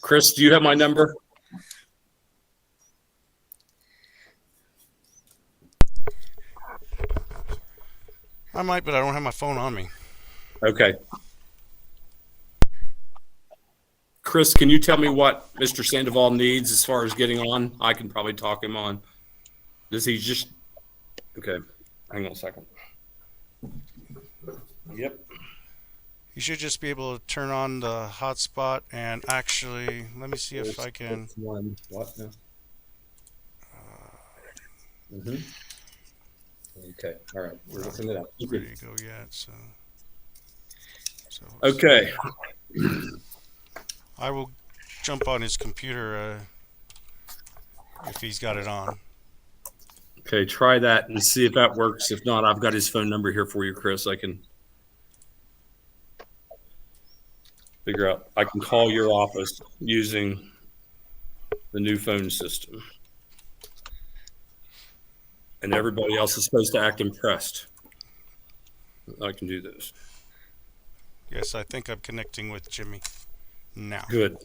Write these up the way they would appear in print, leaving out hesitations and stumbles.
Chris, do you have my number? I might, but I don't have my phone on me. Okay. Chris, can you tell me what Mr. Sandoval needs as far as getting on? I can probably talk him on. Does he just? Okay. Hang on a second. Yep. You should just be able to turn on the hotspot and actually, let me see if I can. One. What now? Mm-hmm. Okay. All right. We're looking it up. Ready to go yet? So Okay. I will jump on his computer if he's got it on. Okay. Try that and see if that works. If not, I've got his phone number here for you, Chris. I can figure out. I can call your office using the new phone system. And everybody else is supposed to act impressed. I can do this. Yes, I think I'm connecting with Jimmy now. Good.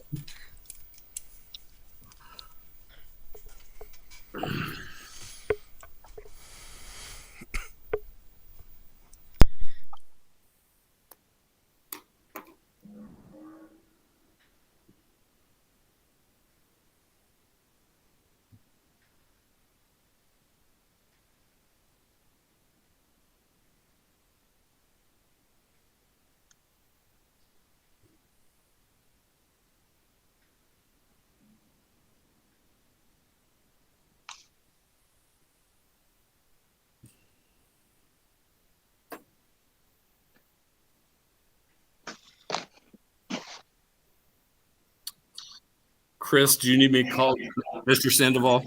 Chris, do you need me to call Mr. Sandoval?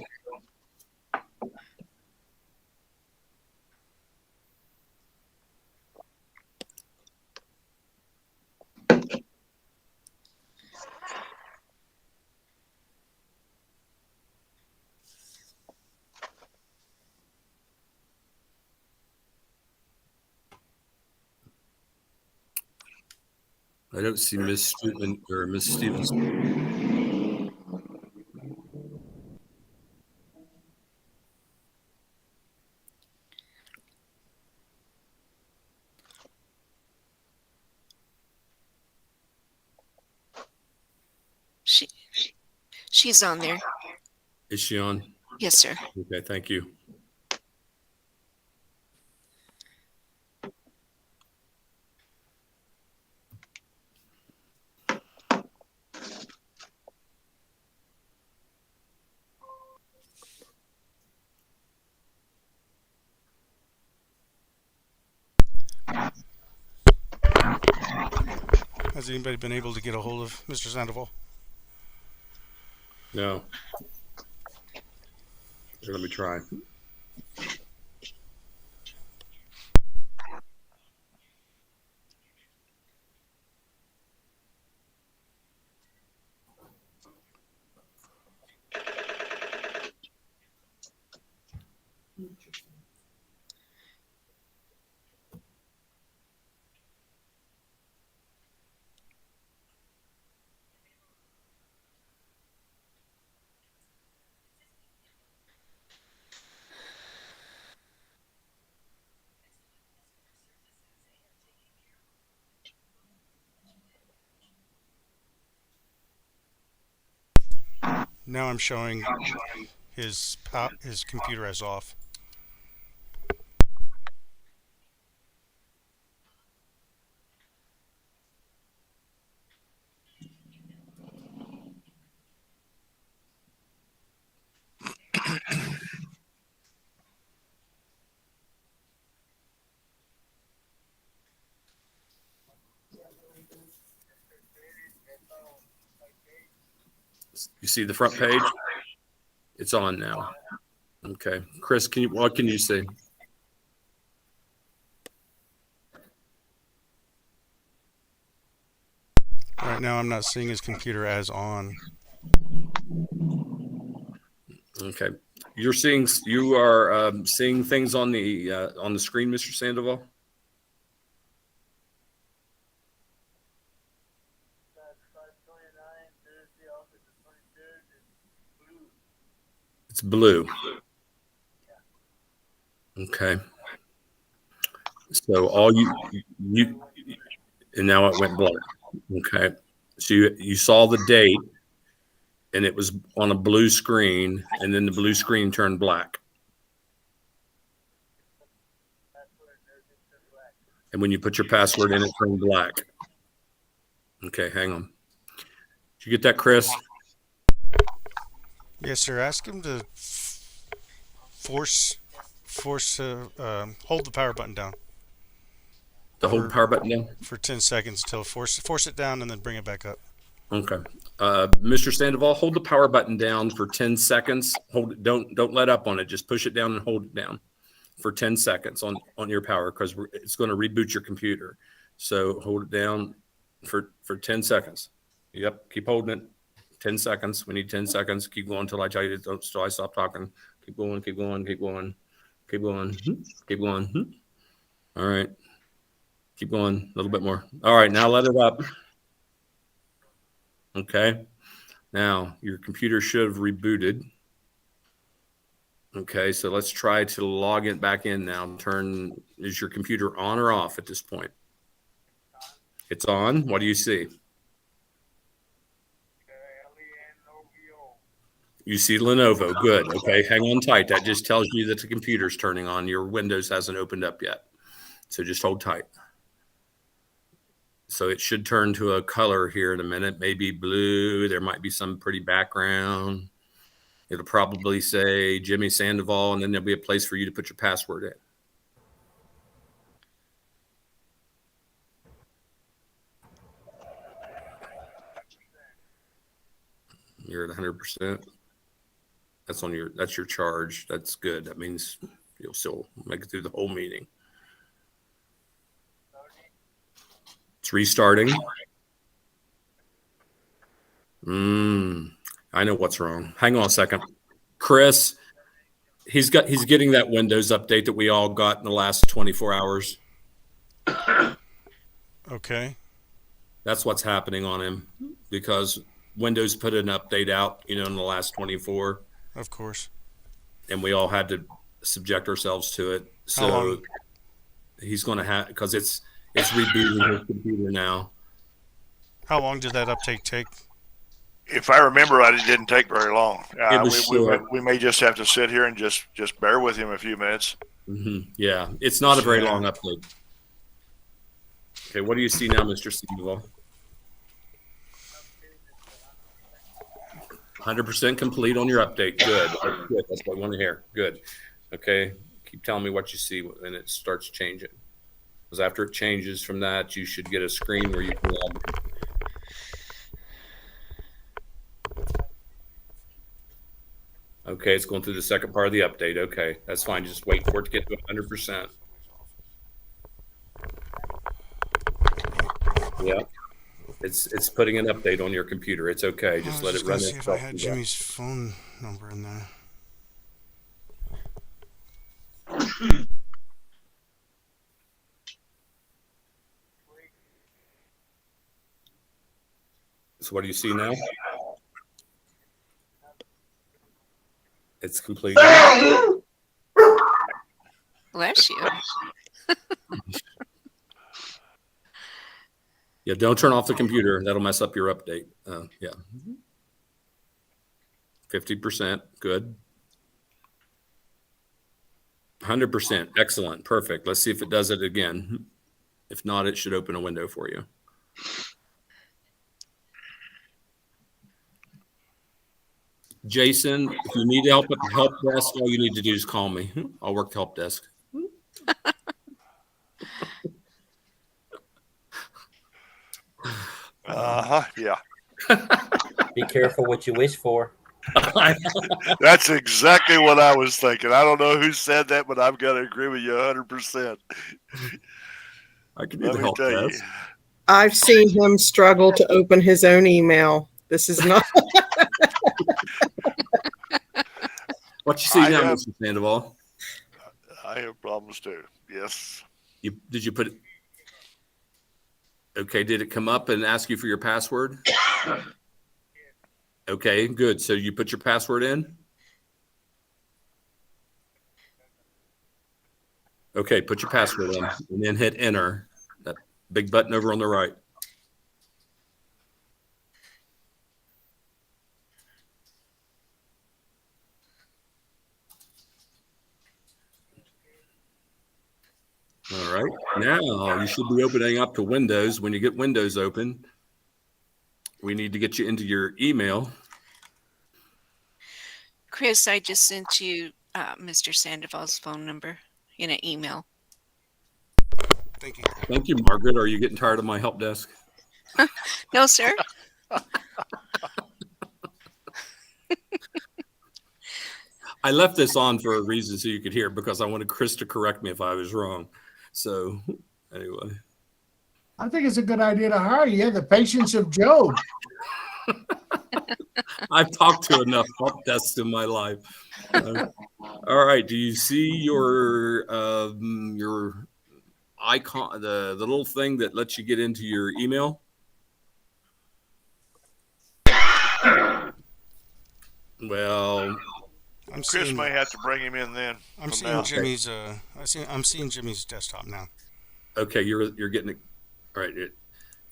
I don't see Miss Stutman or Miss Stevens. She's on there. Is she on? Yes, sir. Okay, thank you. Has anybody been able to get a hold of Mr. Sandoval? No. Let me try. Now I'm showing his computer as off. You see the front page? It's on now. Okay. Chris, what can you see? Right now I'm not seeing his computer as on. Okay. You are seeing things on the screen, Mr. Sandoval? It's blue. Okay. So all you and now it went black. Okay. So you saw the date and it was on a blue screen, and then the blue screen turned black. And when you put your password in, it turned black. Okay, hang on. Did you get that, Chris? Yes, sir. Ask him to force, hold the power button down The hold power button down? for 10 seconds until force it down and then bring it back up. Okay. Mr. Sandoval, hold the power button down for 10 seconds. Hold it. Don't let up on it. Just push it down and hold it down for 10 seconds on your power, because it's going to reboot your computer. So hold it down for 10 seconds. Yep. Keep holding it. 10 seconds. We need 10 seconds. Keep going until I tell you to I stop talking. Keep going, keep going, keep going, keep going, keep going. All right. Keep going a little bit more. All right. Now let it up. Okay. Now your computer should have rebooted. Okay. So let's try to log it back in now. Is your computer on or off at this point? It's on. What do you see? You see Lenovo. Good. Okay. Hang on tight. That just tells you that the computer's turning on. Your Windows hasn't opened up yet. So just hold tight. So it should turn to a color here in a minute, maybe blue. There might be some pretty background. It'll probably say Jimmy Sandoval, and then there'll be a place for you to put your password in. You're at 100%. That's your charge. That's good. That means you'll still make it through the whole meeting. It's restarting. I know what's wrong. Hang on a second. Chris, he's getting that Windows update that we all got in the last 24 hours. Okay. That's what's happening on him, because Windows put an update out, in the last 24. Of course. And we all had to subject ourselves to it. How long? So he's going to have, because it's rebooting his computer now. How long did that update take? If I remember right, it didn't take very long. It was short. We may just have to sit here and just bear with him a few minutes. Mm-hmm. Yeah, it's not a very long update. Okay, what do you see now, Mr. Sandoval? 100% complete on your update. Good. Good. That's what I want to hear. Good. Okay. Keep telling me what you see when it starts changing. Because after it changes from that, you should get a screen where you can log in. Okay, it's going through the second part of the update. Okay, that's fine. Just wait for it to get to 100%. Yeah. It's putting an update on your computer. It's okay. Just let it run See if I itself. had Jimmy's phone number in there. So what do you see now? It's complete. Bless you. Yeah, don't turn off the computer. That'll mess up your update. Yeah. 50%. Good. 100%. Excellent. Perfect. Let's see if it does it again. If not, it should open a window for you. Jason, if you need help at the help desk, all you need to do is call me. I'll work the help desk. Yeah. Be careful what you wish for. That's exactly what I was thinking. I don't know who said that, but I've got to agree with you 100%. I can do Let the me help tell you. desk. I've seen him struggle to open his own email. This is not. What you see I now, have- Mr. Sandoval? I have problems too. Yes. Did you put it? Okay, did it come up and ask you for your password? Okay, good. So you put your password in? Okay, put your password in and then hit enter. That big button over on the right. All right. Now you should be opening up to Windows. When you get Windows open, we need to get you into your email. Chris, I just sent you Mr. Sandoval's phone number in an email. Thank you. Thank you, Margaret. Are you getting tired of my help desk? No, sir. I left this on for a reason so you could hear, because I wanted Chris to correct me if I was wrong. So anyway. I think it's a good idea to hire you. You have the patience of Job. I've talked to enough help desks in my life. All right. Do you see your icon, the little thing that lets you get into your email? Well, Chris may have to bring him in then. I'm from seeing now. Jimmy's. I'm seeing Jimmy's desktop now. okay, you're getting it. All right.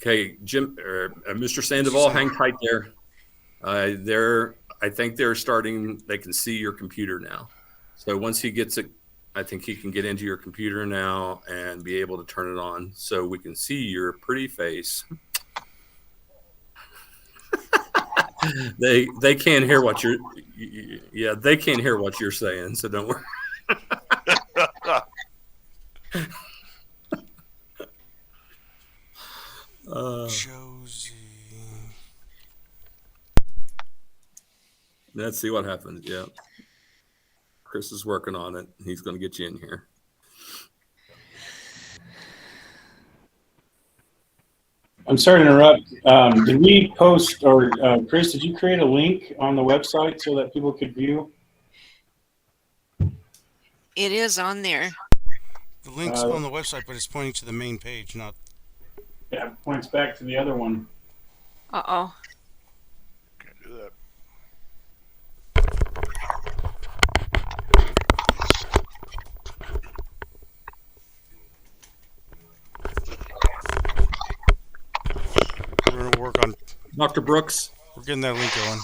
Okay, Jim, Mr. Sandoval, hang tight there. I think they're starting. They can see your computer now. So once he gets it, I think he can get into your computer now and be able to turn it on, so we can see your pretty face. They can't hear what you're. Yeah, they can't hear what you're saying. So don't worry. Josie. Let's see what happens. Yeah. Chris is working on it. He's going to get you in here. I'm sorry to interrupt. Did we post, or Chris, did you create a link on the website so that people could view? It is on there. The link's on the website, but it's pointing to the main page, not. Yeah, it points back to the other one. Uh-oh. Can't do that. We're going to work on. Dr. Brooks, We're getting that link going.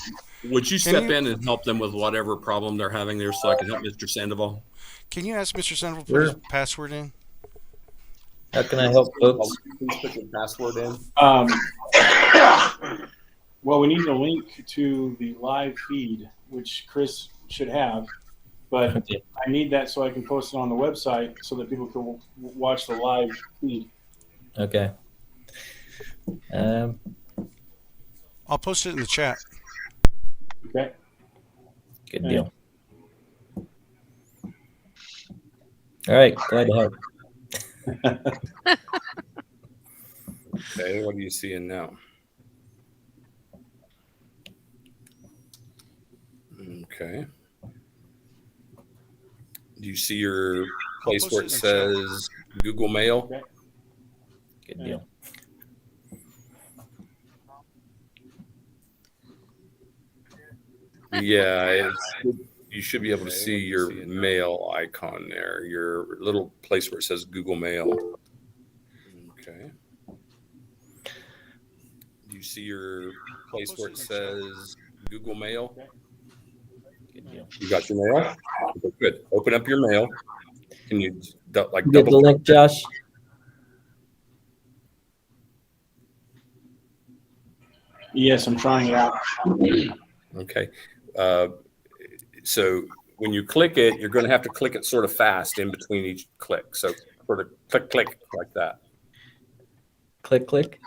would you Can step you- in and help them with whatever problem they're having there so I can help Mr. Sandoval? Can you ask Mr. Sandoval to put his Sure. password in? How can I help, folks? Please put your password in. Well, we need a link to the live feed, which Chris should have, but Okay. I need that so I can post it on the website so that people can watch the live feed. Okay. I'll post it in the chat. Okay. Good deal. All right, glad to help. Okay, what are you seeing now? Okay. Do you see your place post where it it in the chat. says Google Mail? Okay. Good deal. Yeah, you should be able to see your mail icon there, your little place where it says Google Mail. Okay. Do you see your place where it says Google Mail? Good deal. You got your mail? Okay, good. Open up your mail. Can you like You get the double? link, Josh? Yes, I'm trying it out. Okay. So when you click it, you're going to have to click it sort of fast in between each click. So sort of click, click like that. Click, click.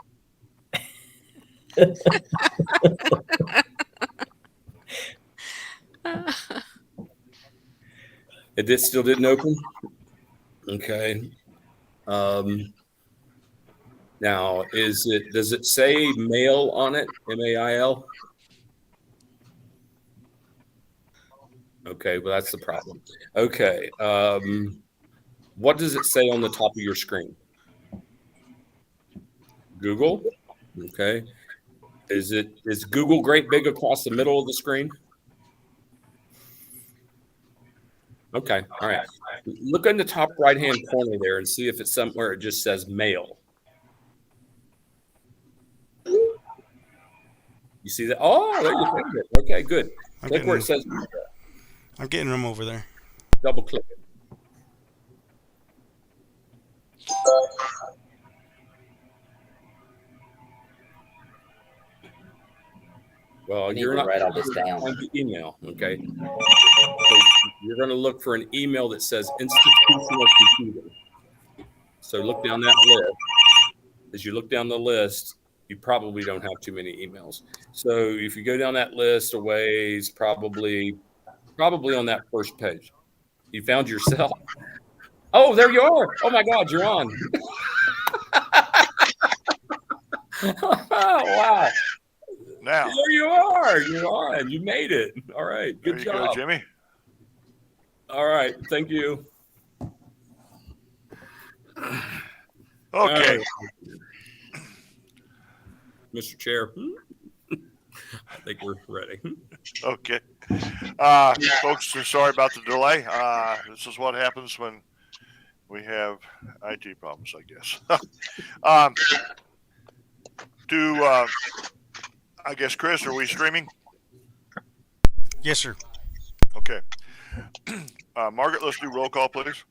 It still didn't open. Okay. Now, does it say mail on it? MAIL? Okay, well, that's the problem. Okay. What does it say on the top of your screen? Google? Okay. Is Google great big across the middle of the screen? Okay. All right. Look in the top right-hand corner there and see if it's somewhere it just says mail. You see that? Oh, there you found it. Okay, good. Click where it says I'm getting them over there. double click it. Well, need you're to not write all this down. on the email, okay? So you're going to look for an email that says institutional computer. So look down that list. As you look down the list, you probably don't have too many emails. So if you go down that list a ways, probably on that first page, you found yourself. Oh, there you are. Oh my God, you're on. Wow. Now, There you are. You're on. You made it. All right. Good there you job. go, Jimmy. All right. Thank you. Okay. Mr. Chair, I think we're ready. Okay. Folks, sorry about the delay. This is what happens when we have IT problems, I guess. I guess, Chris, are we streaming? Yes, sir. Okay. Margaret, let's do roll call, please.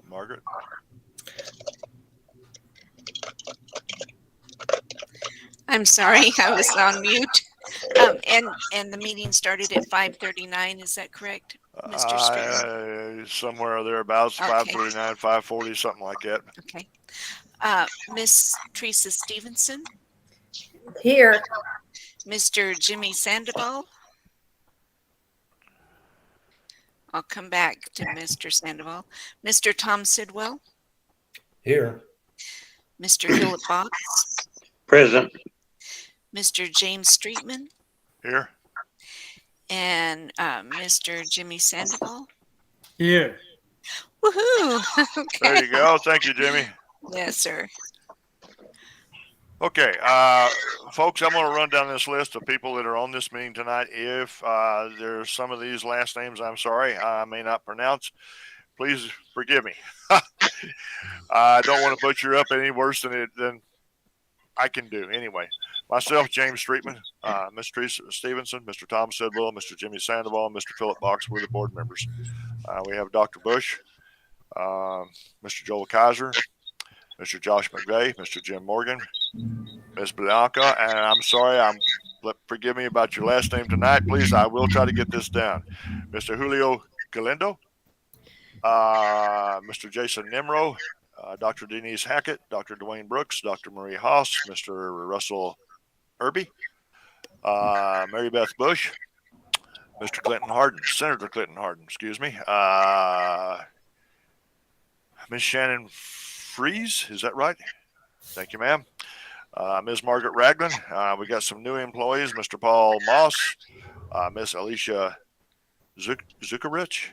Margaret? I'm sorry, I was on mute. And the meeting started at 5:39. Is that correct, Mr. Streeter? Somewhere thereabouts, Okay. 5:39, 5:40, something like that. Okay. Miss Teresa Stevenson, Here. Mr. Jimmy Sandoval. I'll come back to Mr. Sandoval. Mr. Tom Sidwell, Here. Mr. Philip Box, Present. Mr. James Streetman, Here. and Mr. Jimmy Sandoval. Here. Woohoo! There Okay. you go. Thank you, Jimmy. Yes, sir. Okay, folks, I'm going to run down this list of people that are on this meeting tonight. If there's some of these last names I'm sorry I may not pronounce, please forgive me. I don't want to butcher up any worse than I can do. Anyway, myself, James Streetman, Ms. Teresa Stevenson, Mr. Tom Sidwell, Mr. Jimmy Sandoval, Mr. Philip Box, we're the board members. We have Dr. Bush, Mr. Joel Kaiser, Mr. Josh McVeigh, Mr. Jim Morgan, Ms. Bianca, and I'm sorry, forgive me about your last name tonight, please. I will try to get this down. Mr. Julio Galindo, Mr. Jason Nimro, Dr. Denise Hackett, Dr. Dwayne Brooks, Dr. Marie Haas, Mr. Russell Irby, Mary Beth Bush, Mr. Clinton Harden, Senator Clinton Harden, excuse me, Ms. Shannon Freeze, is that right? Thank you, ma'am. Ms. Margaret Ragland. We got some new employees, Mr. Paul Moss, Ms. Alicia Zuckerich,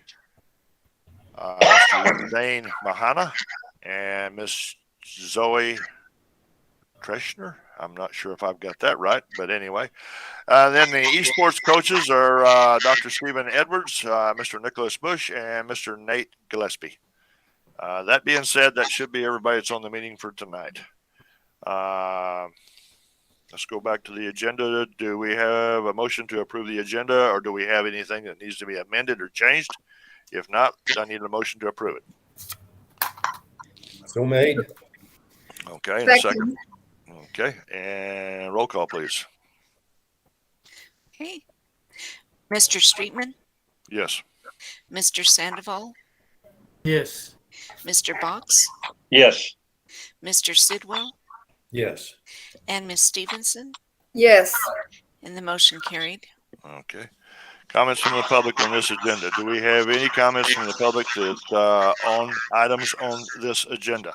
Mr. Dane Mahana, and Ms. Zoe Treschner. I'm not sure if I've got that right, but anyway. Then the esports coaches are Dr. Stephen Edwards, Mr. Nicholas Bush, and Mr. Nate Gillespie. That being said, that should be everybody that's on the meeting for tonight. Let's go back to the agenda. Do we have a motion to approve the agenda, or do we have anything that needs to be amended or changed? If not, I need a motion to approve it. So made. Okay, and a second. Okay, and roll call, please. Okay. Mr. Streetman, Yes. Mr. Sandoval, Yes. Mr. Box, Yes. Mr. Sidwell, Yes. and Miss Stevenson, Yes. and the motion carried. Okay. Comments from the public on this agenda. Do we have any comments from the public that on items on this agenda?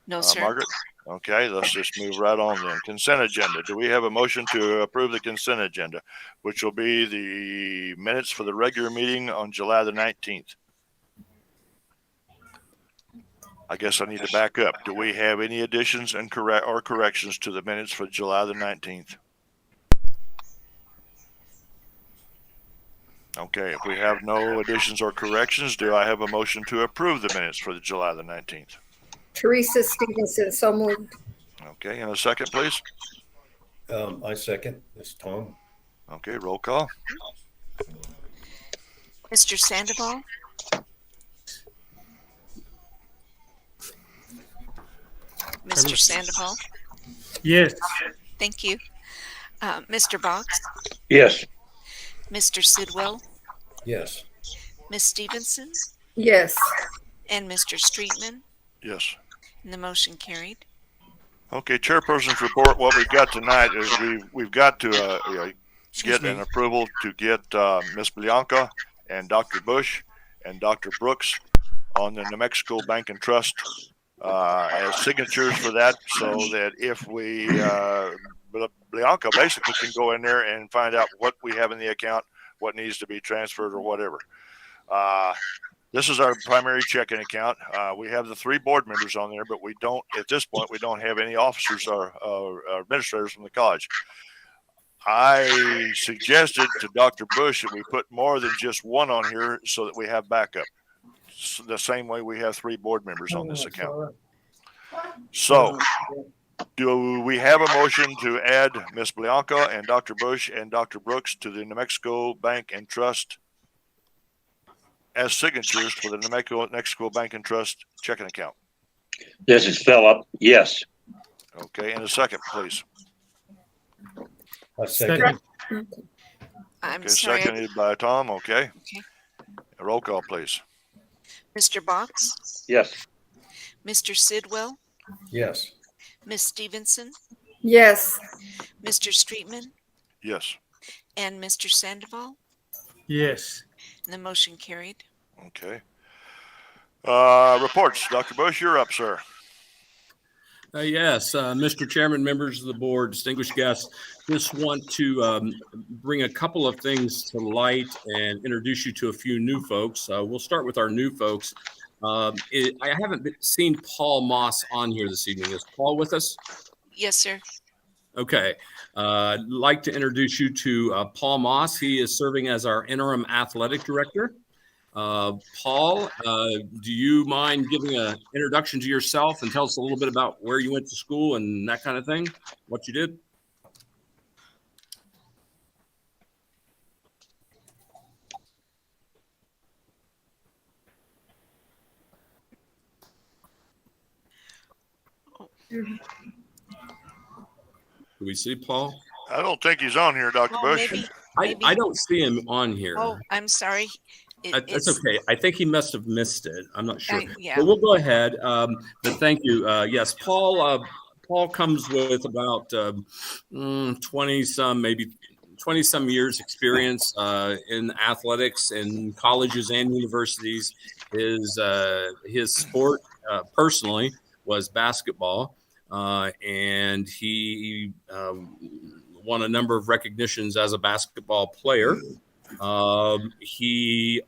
No, sir. Margaret? Okay, let's just move right on then. Consent agenda. Do we have a motion to approve the consent agenda, which will be the minutes for the regular meeting on July the 19th? I guess I need to back up. Do we have any additions and corrections to the minutes for July the 19th? Okay, if we have no additions or corrections, do I have a motion to approve the minutes for the July the 19th? Teresa Stevenson, so moved. Okay, and a second, please. I second. It's Tom. Okay, roll call. Mr. Sandoval, Mr. Sandoval, Yes. thank you. Mr. Box, Yes. Mr. Sidwell, Yes. Miss Stevenson, Yes. and Mr. Streetman, Yes. and the motion carried. Okay, chairperson's report. What we've got tonight is we've got to get an approval to get Miss Bianca and Dr. Bush and Dr. Brooks on the New Mexico Bank and Trust as signatures for that, so that if we Bianca basically can go in there and find out what we have in the account, what needs to be transferred or whatever. This is our primary checking account. We have the 3 board members on there, but we don't, at this point, we don't have any officers or administrators from the college. I suggested to Dr. Bush that we put more than just one on here so that we have backup. The same way we have 3 board members on this account. So, do we have a motion to add Miss Bianca and Dr. Bush and Dr. Brooks to the New Mexico Bank and Trust as signatures for the New Mexico Bank and Trust checking account? This is Philip. Yes. Okay, and a second, please. I second. I'm Okay, sorry, seconded by Tom. Okay. Okay. A roll call, please. Mr. Box, Yes. Mr. Sidwell, Yes. Miss Stevenson, Yes. Mr. Streetman, Yes. and Mr. Sandoval, Yes. and the motion carried. Okay. Reports. Dr. Bush, you're up, sir. Yes, Mr. Chairman, members of the board, distinguished guests, just want to bring a couple of things to light and introduce you to a few new folks. We'll start with our new folks. I haven't seen Paul Moss on here this evening. Is Paul with us? Yes, sir. Okay. I'd like to introduce you to Paul Moss. He is serving as our interim athletic director. Paul, do you mind giving an introduction to yourself and tell us a little bit about where you went to school and that kind of thing, what you did? Do we see Paul? I don't think he's on here, Dr. Oh, Bush. maybe. I don't see him on here. Oh, I'm sorry. That's okay. I think he must have missed it. I'm not sure. Yeah. But we'll go ahead. But thank you. Yes, Paul. Paul comes with about 20-some, maybe 20-some years experience in athletics in colleges and universities. His sport personally was basketball, and he won a number of recognitions as a basketball player. He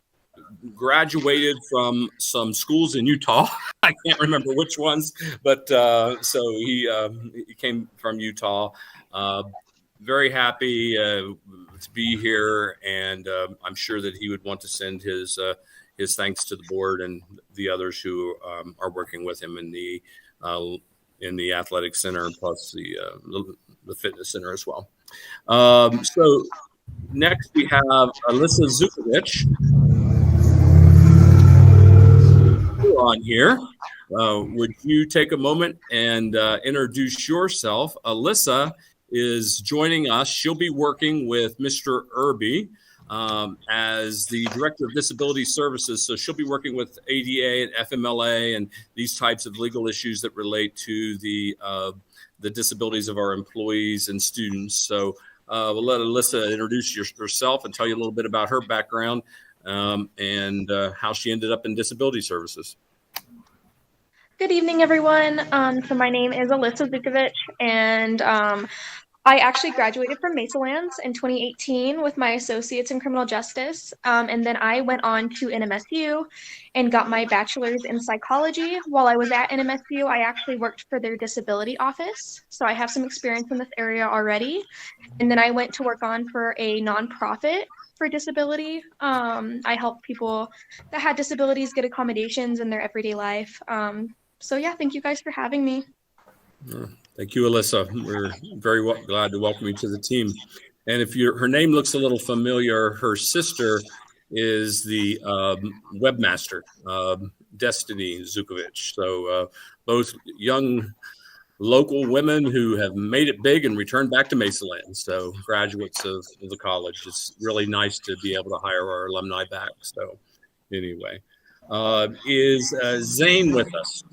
graduated from some schools in Utah. I can't remember which ones, but so he came from Utah. Very happy to be here, and I'm sure that he would want to send his thanks to the board and the others who are working with him in the athletic center, plus the fitness center as well. So next we have Alyssa Zukovich on here. Would you take a moment and introduce yourself? Alyssa is joining us. She'll be working with Mr. Irby as the Director of Disability Services. So she'll be working with ADA and FMLA and these types of legal issues that relate to the disabilities of our employees and students. So we'll let Alyssa introduce herself and tell you a little bit about her background and how she ended up in disability services. Good evening, everyone. So my name is Alyssa Zukovich, and I actually graduated from Mesalands in 2018 with my associates in criminal justice. And then I went on to NMSU and got my bachelor's in psychology. While I was at NMSU, I actually worked for their disability office. So I have some experience in this area already. And then I went to work on for a nonprofit for disability. I helped people that had disabilities get accommodations in their everyday life. So yeah, thank you guys for having me. Thank you, Alyssa. We're very glad to welcome you to the team. And if her name looks a little familiar, her sister is the webmaster, Destiny Zukovic. So both young local women who have made it big and returned back to Mesalands. So graduates of the college. It's really nice to be able to hire our alumni back. So anyway, is Zane with us?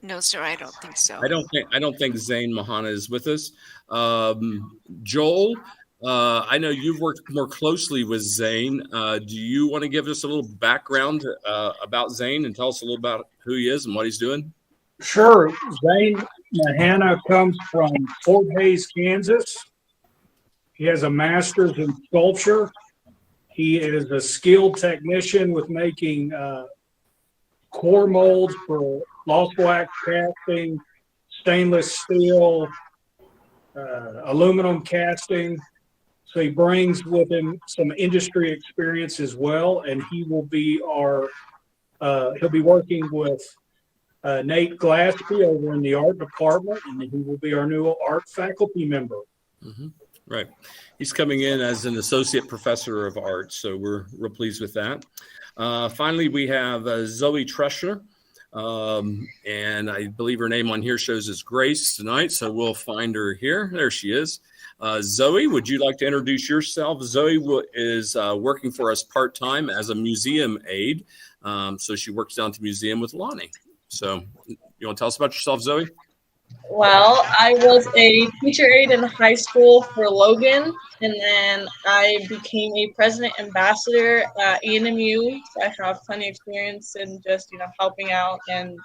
No, sir, I don't think so. I don't think Zane Mahana is with us. Joel, I know you've worked more closely with Zane. Do you want to give us a little background about Zane and tell us a little about who he is and what he's doing? Sure. Zane Mahana comes from Fort Hays, Kansas. He has a master's in sculpture. He is a skilled technician with making core molds for lost wax casting, stainless steel, aluminum casting. So he brings with him some industry experience as well, and he will be he'll be working with Nate Glaspie over in the art department, and he will be our new art faculty member. Mm-hmm. Right. He's coming in as an associate professor of art, so we're real pleased with that. Finally, we have Zoe Treschner. And I believe her name on here shows as Grace tonight, so we'll find her here. There she is. Zoe, would you like to introduce yourself? Zoe is working for us part-time as a museum aide. So she works down at the museum with Lonnie. So you want to tell us about yourself, Zoe? Well, I was a teacher aide in high school for Logan, and then I became a president ambassador at ENMU. So I have plenty of experience in just, helping out and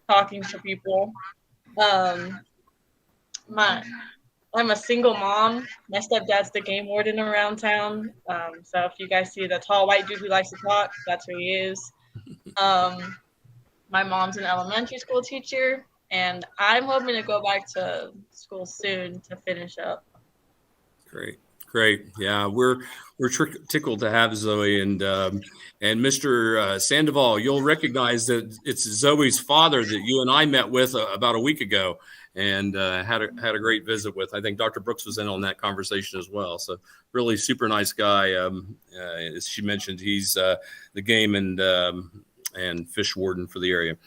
talking to people. I'm a single mom. My stepdad's the game warden around town. So if you guys see the tall white dude who likes to talk, that's who he is. My mom's an elementary school teacher. And I'm hoping to go back to school soon to finish up. Great. Yeah, we're tickled to have Zoe and Mr. Sandoval. You'll recognize that it's Zoe's father that you and I met with about a week ago and had a great visit with. I think Dr. Brooks was in on that conversation as well. So really super nice guy. As she mentioned, he's the game and fish warden for the area.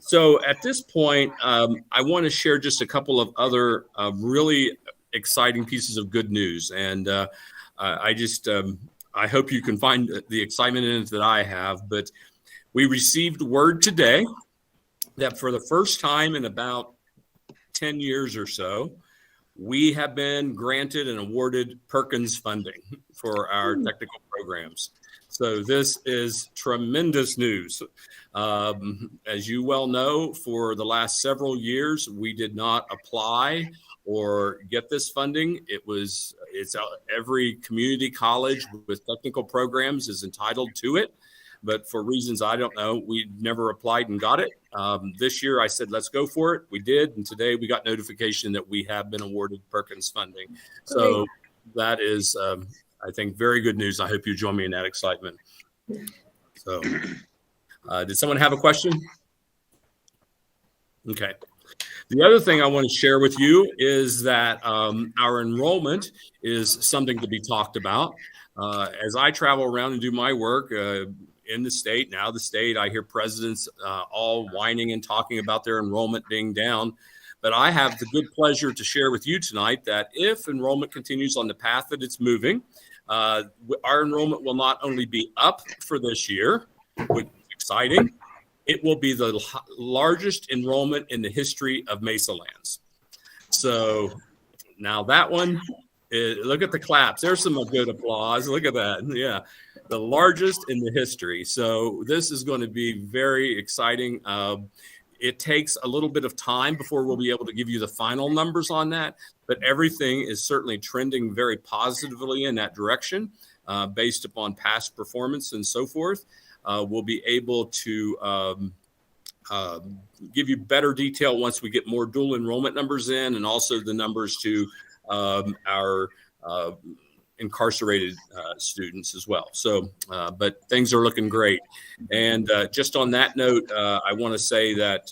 So at this point, I want to share just a couple of other really exciting pieces of good news. And I hope you can find the excitement in it that I have. But we received word today that for the first time in about 10 years or so, we have been granted and awarded Perkins funding for our technical programs. So this is tremendous news. As you well know, for the last several years, we did not apply or get this funding. It's every community college with technical programs is entitled to it. But for reasons I don't know, we never applied and got it. This year I said, let's go for it. We did. And today we got notification that we have been awarded Perkins funding. So that is, I think, very good news. I hope you join me in that excitement. So did someone have a question? Okay. The other thing I want to share with you is that our enrollment is something to be talked about. As I travel around and do my work in the state, I hear presidents all whining and talking about their enrollment being down. But I have the good pleasure to share with you tonight that if enrollment continues on the path that it's moving, our enrollment will not only be up for this year, which is exciting, it will be the largest enrollment in the history of Mesalands. So now that one, look at the claps. There's some good applause. Look at that. Yeah, the largest in the history. So this is going to be very exciting. it takes a little bit of time before we'll be able to give you the final numbers on that, but everything is certainly trending very positively in that direction based upon past performance and so forth. We'll be able to give you better detail once we get more dual enrollment numbers in, and also the numbers to our incarcerated students as well. So, but things are looking great. And just on that note, I want to say that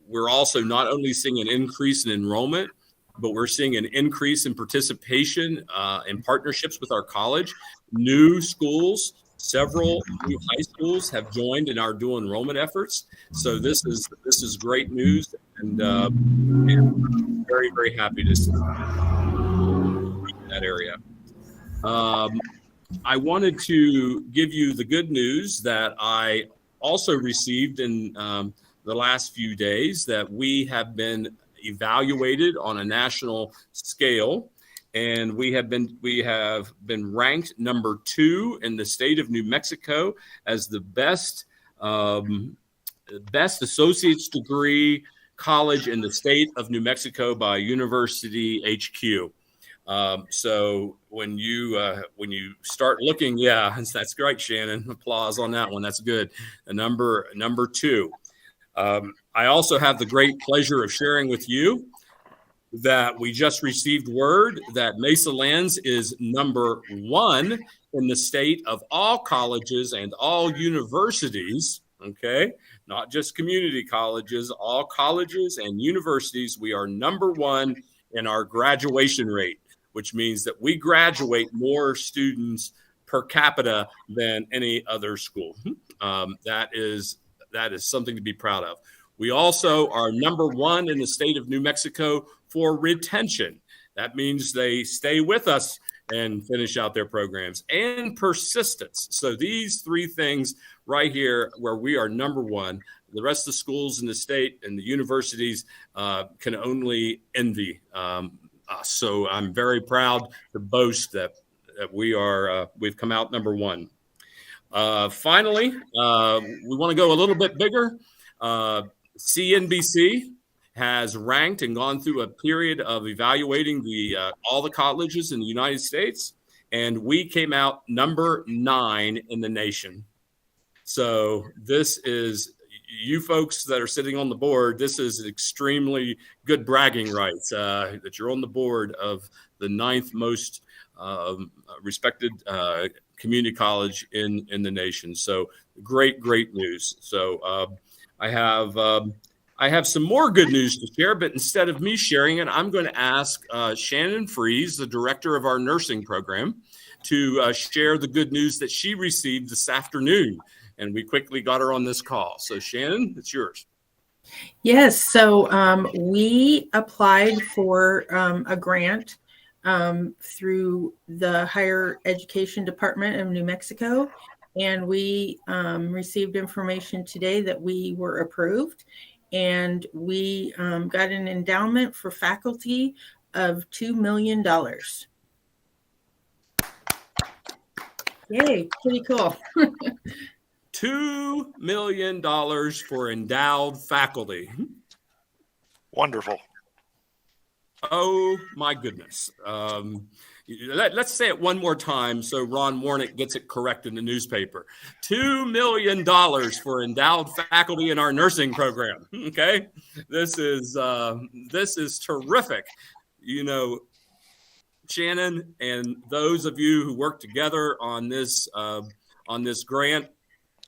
we're also not only seeing an increase in enrollment, but we're seeing an increase in participation in partnerships with our college. New schools, several new high schools have joined in our dual enrollment efforts. So this is great news, and I'm very, very happy to see that area. I wanted to give you the good news that I also received in the last few days, that we have been evaluated on a national scale, and we have been ranked number 2 in the state of New Mexico as the best associate's degree college in the state of New Mexico by University HQ. So when you start looking, yeah, that's great, Shannon. Applause on that one. That's good. Number 2. I also have the great pleasure of sharing with you that we just received word that Mesalands is number 1 in the state of all colleges and all universities. Okay, not just community colleges, all colleges and universities. We are number 1 in our graduation rate, which means that we graduate more students per capita than any other school. That is something to be proud of. We also are number 1 in the state of New Mexico for retention. That means they stay with us and finish out their programs, and persistence. So these 3 things right here, where we are number 1, the rest of the schools in the state and the universities can only envy us. So I'm very proud to boast that we've come out number 1. Finally, we want to go a little bit bigger. CNBC has ranked and gone through a period of evaluating all the colleges in the United States, and we came out number 9 in the nation. So this is, you folks that are sitting on the board, this is extremely good bragging rights that you're on the board of the 9th most respected community college in the nation. So great news. So I have some more good news to share, but instead of me sharing it, I'm going to ask Shannon Fries, the director of our nursing program, to share the good news that she received this afternoon. And we quickly got her on this call. So Shannon, it's yours. Yes. So we applied for a grant through the Higher Education Department of New Mexico. And we received information today that we were approved. And we got an endowment for faculty of $2 million. Yay, pretty cool. $2 million for endowed faculty. Wonderful. Oh my goodness. Let's say it one more time so Ron Warnick gets it correct in the newspaper. $2 million for endowed faculty in our nursing program. Okay, this is terrific. You know, Shannon and those of you who work together on this grant.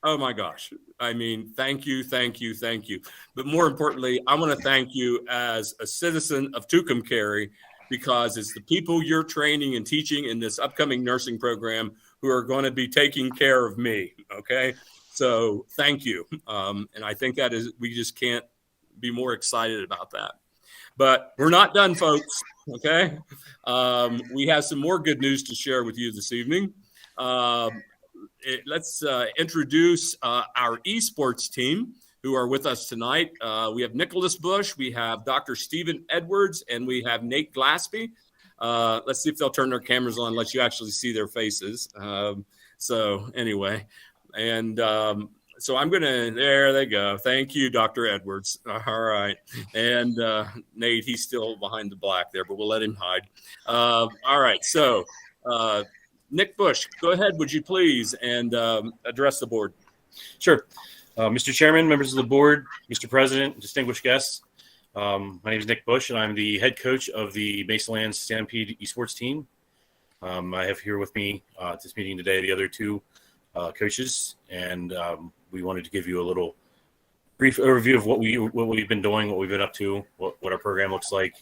Oh my gosh. I mean, thank you. But more importantly, I want to thank you as a citizen of Tucumcari, because it's the people you're training and teaching in this upcoming nursing program who are going to be taking care of me. Okay. So thank you. And I think we just can't be more excited about that. But we're not done, folks. Okay. We have some more good news to share with you this evening. Let's introduce our esports team who are with us tonight. We have Nicholas Bush, we have Dr. Stephen Edwards, and we have Nate Glaspie. Let's see if they'll turn their cameras on, let you actually see their faces. So anyway, and So I'm there they go. Thank you, Dr. Edwards. All right. And Nate, he's still behind the black there, but we'll let him hide. All right. So Nick Bush, go ahead, would you please, and address the board. Sure. Mr. Chairman, members of the board, Mr. President, distinguished guests. My name is Nick Bush, and I'm the head coach of the Mesalands Stampede esports team. I have here with me at this meeting today the other two coaches, and we wanted to give you a little brief overview of what we've been doing, what we've been up to, what our program looks like,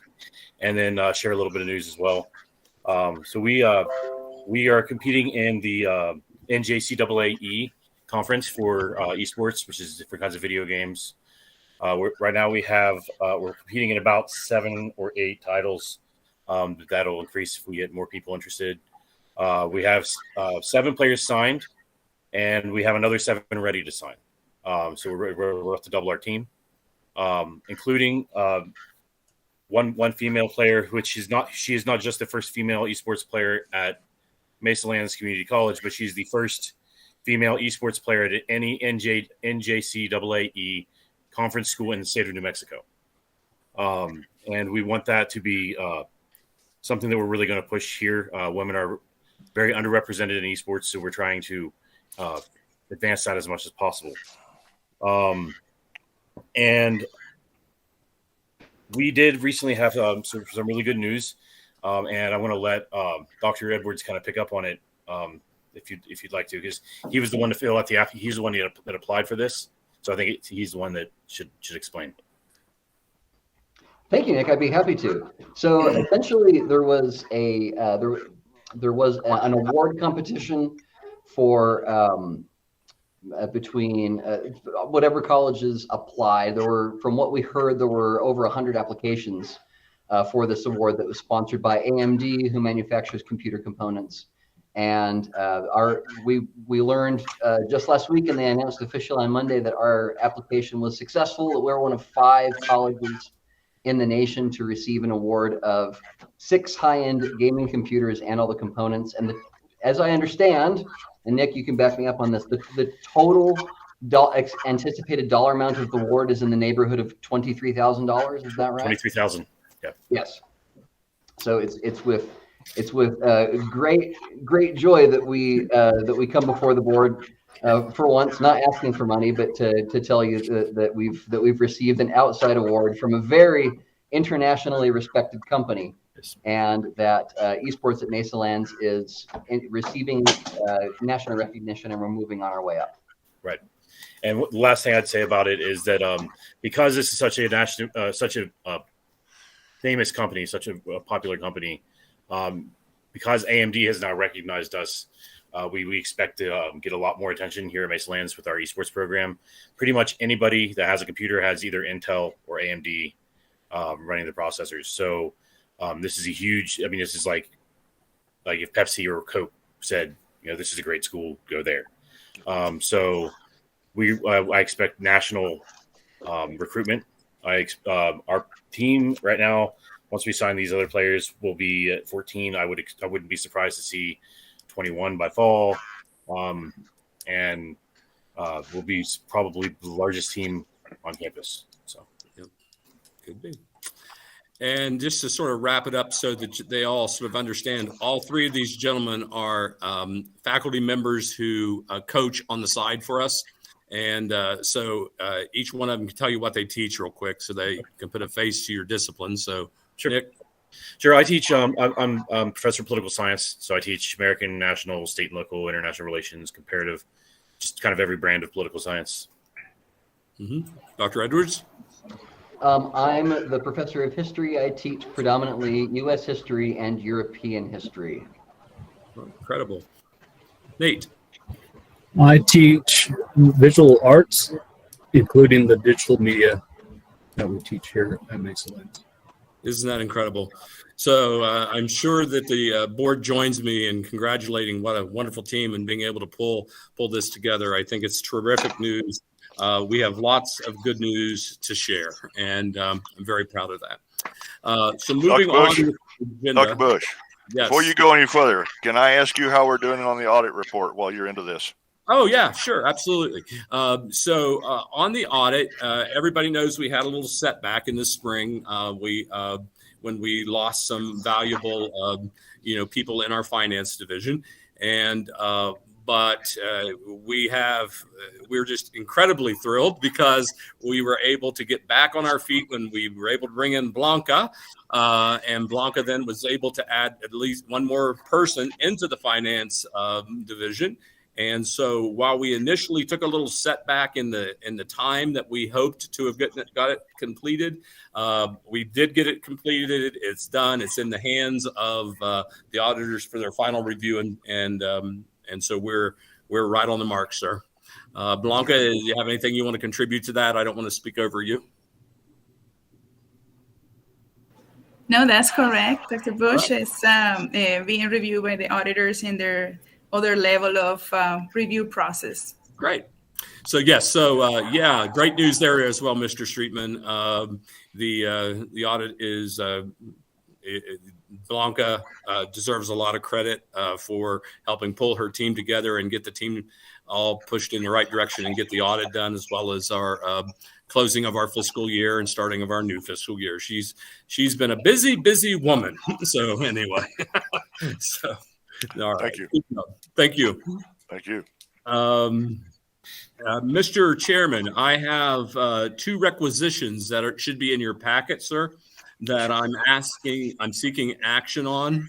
and then share a little bit of news as well. So we are competing in the NJCAA conference for esports, which is different kinds of video games. Right now we're competing in about 7 or 8 titles. That'll increase if we get more people interested. We have 7 players signed, and we have another 7 ready to sign. So we're up to double our team, including one female player, which she is not just the first female esports player at Mesalands Community College, but she's the first female esports player at any NJCAA conference school in the state of New Mexico. And we want that to be something that we're really going to push here. Women are very underrepresented in esports, so we're trying to advance that as much as possible. And we did recently have some really good news, and I want to let Dr. Edwards kind of pick up on it if you'd like to, because he was the one to fill out the app. He's the one that applied for this, so I think he's the one that should explain. Thank you, Nick. I'd be happy to. So essentially, there was an award competition for between whatever colleges applied. From what we heard, there were over 100 applications for this award that was sponsored by AMD, who manufactures computer components. And we learned just last week, and they announced officially on Monday, that our application was successful. We're one of 5 colleges in the nation to receive an award of 6 high-end gaming computers and all the components. And as I understand, and Nick, you can back me up on this, the total anticipated dollar amount of the award is in the neighborhood of $23,000. Is that right? $23,000. Yeah. Yes. So it's with great joy that we come before the board for once, not asking for money, but to tell you that we've received an outside award from a very internationally respected company, and that esports at Mesalands is receiving national recognition, and we're moving on our way up. Right. And the last thing I'd say about it is that because this is such a famous company, such a popular company, because AMD has now recognized us, we expect to get a lot more attention here at Mesalands with our esports program. Pretty much anybody that has a computer has either Intel or AMD running the processors. So this is a huge. I mean, this is like if Pepsi or Coke said, this is a great school, go there. So I expect national recruitment. Our team right now, once we sign these other players, will be at 14. I wouldn't be surprised to see 21 by fall, and we'll be probably the largest team on campus. So, yep. Could be. And just to sort of wrap it up so that they all sort of understand, all 3 of these gentlemen are faculty members who coach on the side for us. And so each one of them can tell you what they teach real quick so they can put a face to your discipline. So, sure. Nick? Sure. I teach, I'm professor of political science. So I teach American, national, state and local, international relations, comparative, just kind of every brand of political science. Mm-hmm. Dr. Edwards? I'm the professor of history. I teach predominantly U.S. history and European history. Oh, incredible. Nate? I teach visual arts, including the digital media that we teach here at Mesalands. Isn't that incredible? So I'm sure that the board joins me in congratulating what a wonderful team and being able to pull this together. I think it's terrific news. We have lots of good news to share, and I'm very proud of that. So moving on to the agenda. Dr. Bush, yes. Before you go any further, can I ask you how we're doing on the audit report while you're into this? Oh yeah, sure, absolutely. So on the audit, everybody knows we had a little setback in the spring. When we lost some valuable, people in our finance division, and but we're just incredibly thrilled because we were able to get back on our feet when we were able to bring in Blanca, and Blanca then was able to add at least one more person into the finance division. And so while we initially took a little setback in the time that we hoped to have got it completed, we did get it completed. It's done. It's in the hands of the auditors for their final review, and so we're right on the mark, sir. Blanca, do you have anything you want to contribute to that? I don't want to speak over you. No, that's correct. Dr. Bush is being reviewed by the auditors in their other level of review process. Great. So yes, great news there as well, Mr. Streetman. The audit is Blanca deserves a lot of credit for helping pull her team together and get the team all pushed in the right direction and get the audit done, as well as our closing of our fiscal year and starting of our new fiscal year. She's been a busy woman. So anyway, so. All right. Thank you. Thank you. Thank you. Mr. Chairman, I have two requisitions that should be in your packet, sir, that I'm seeking action on.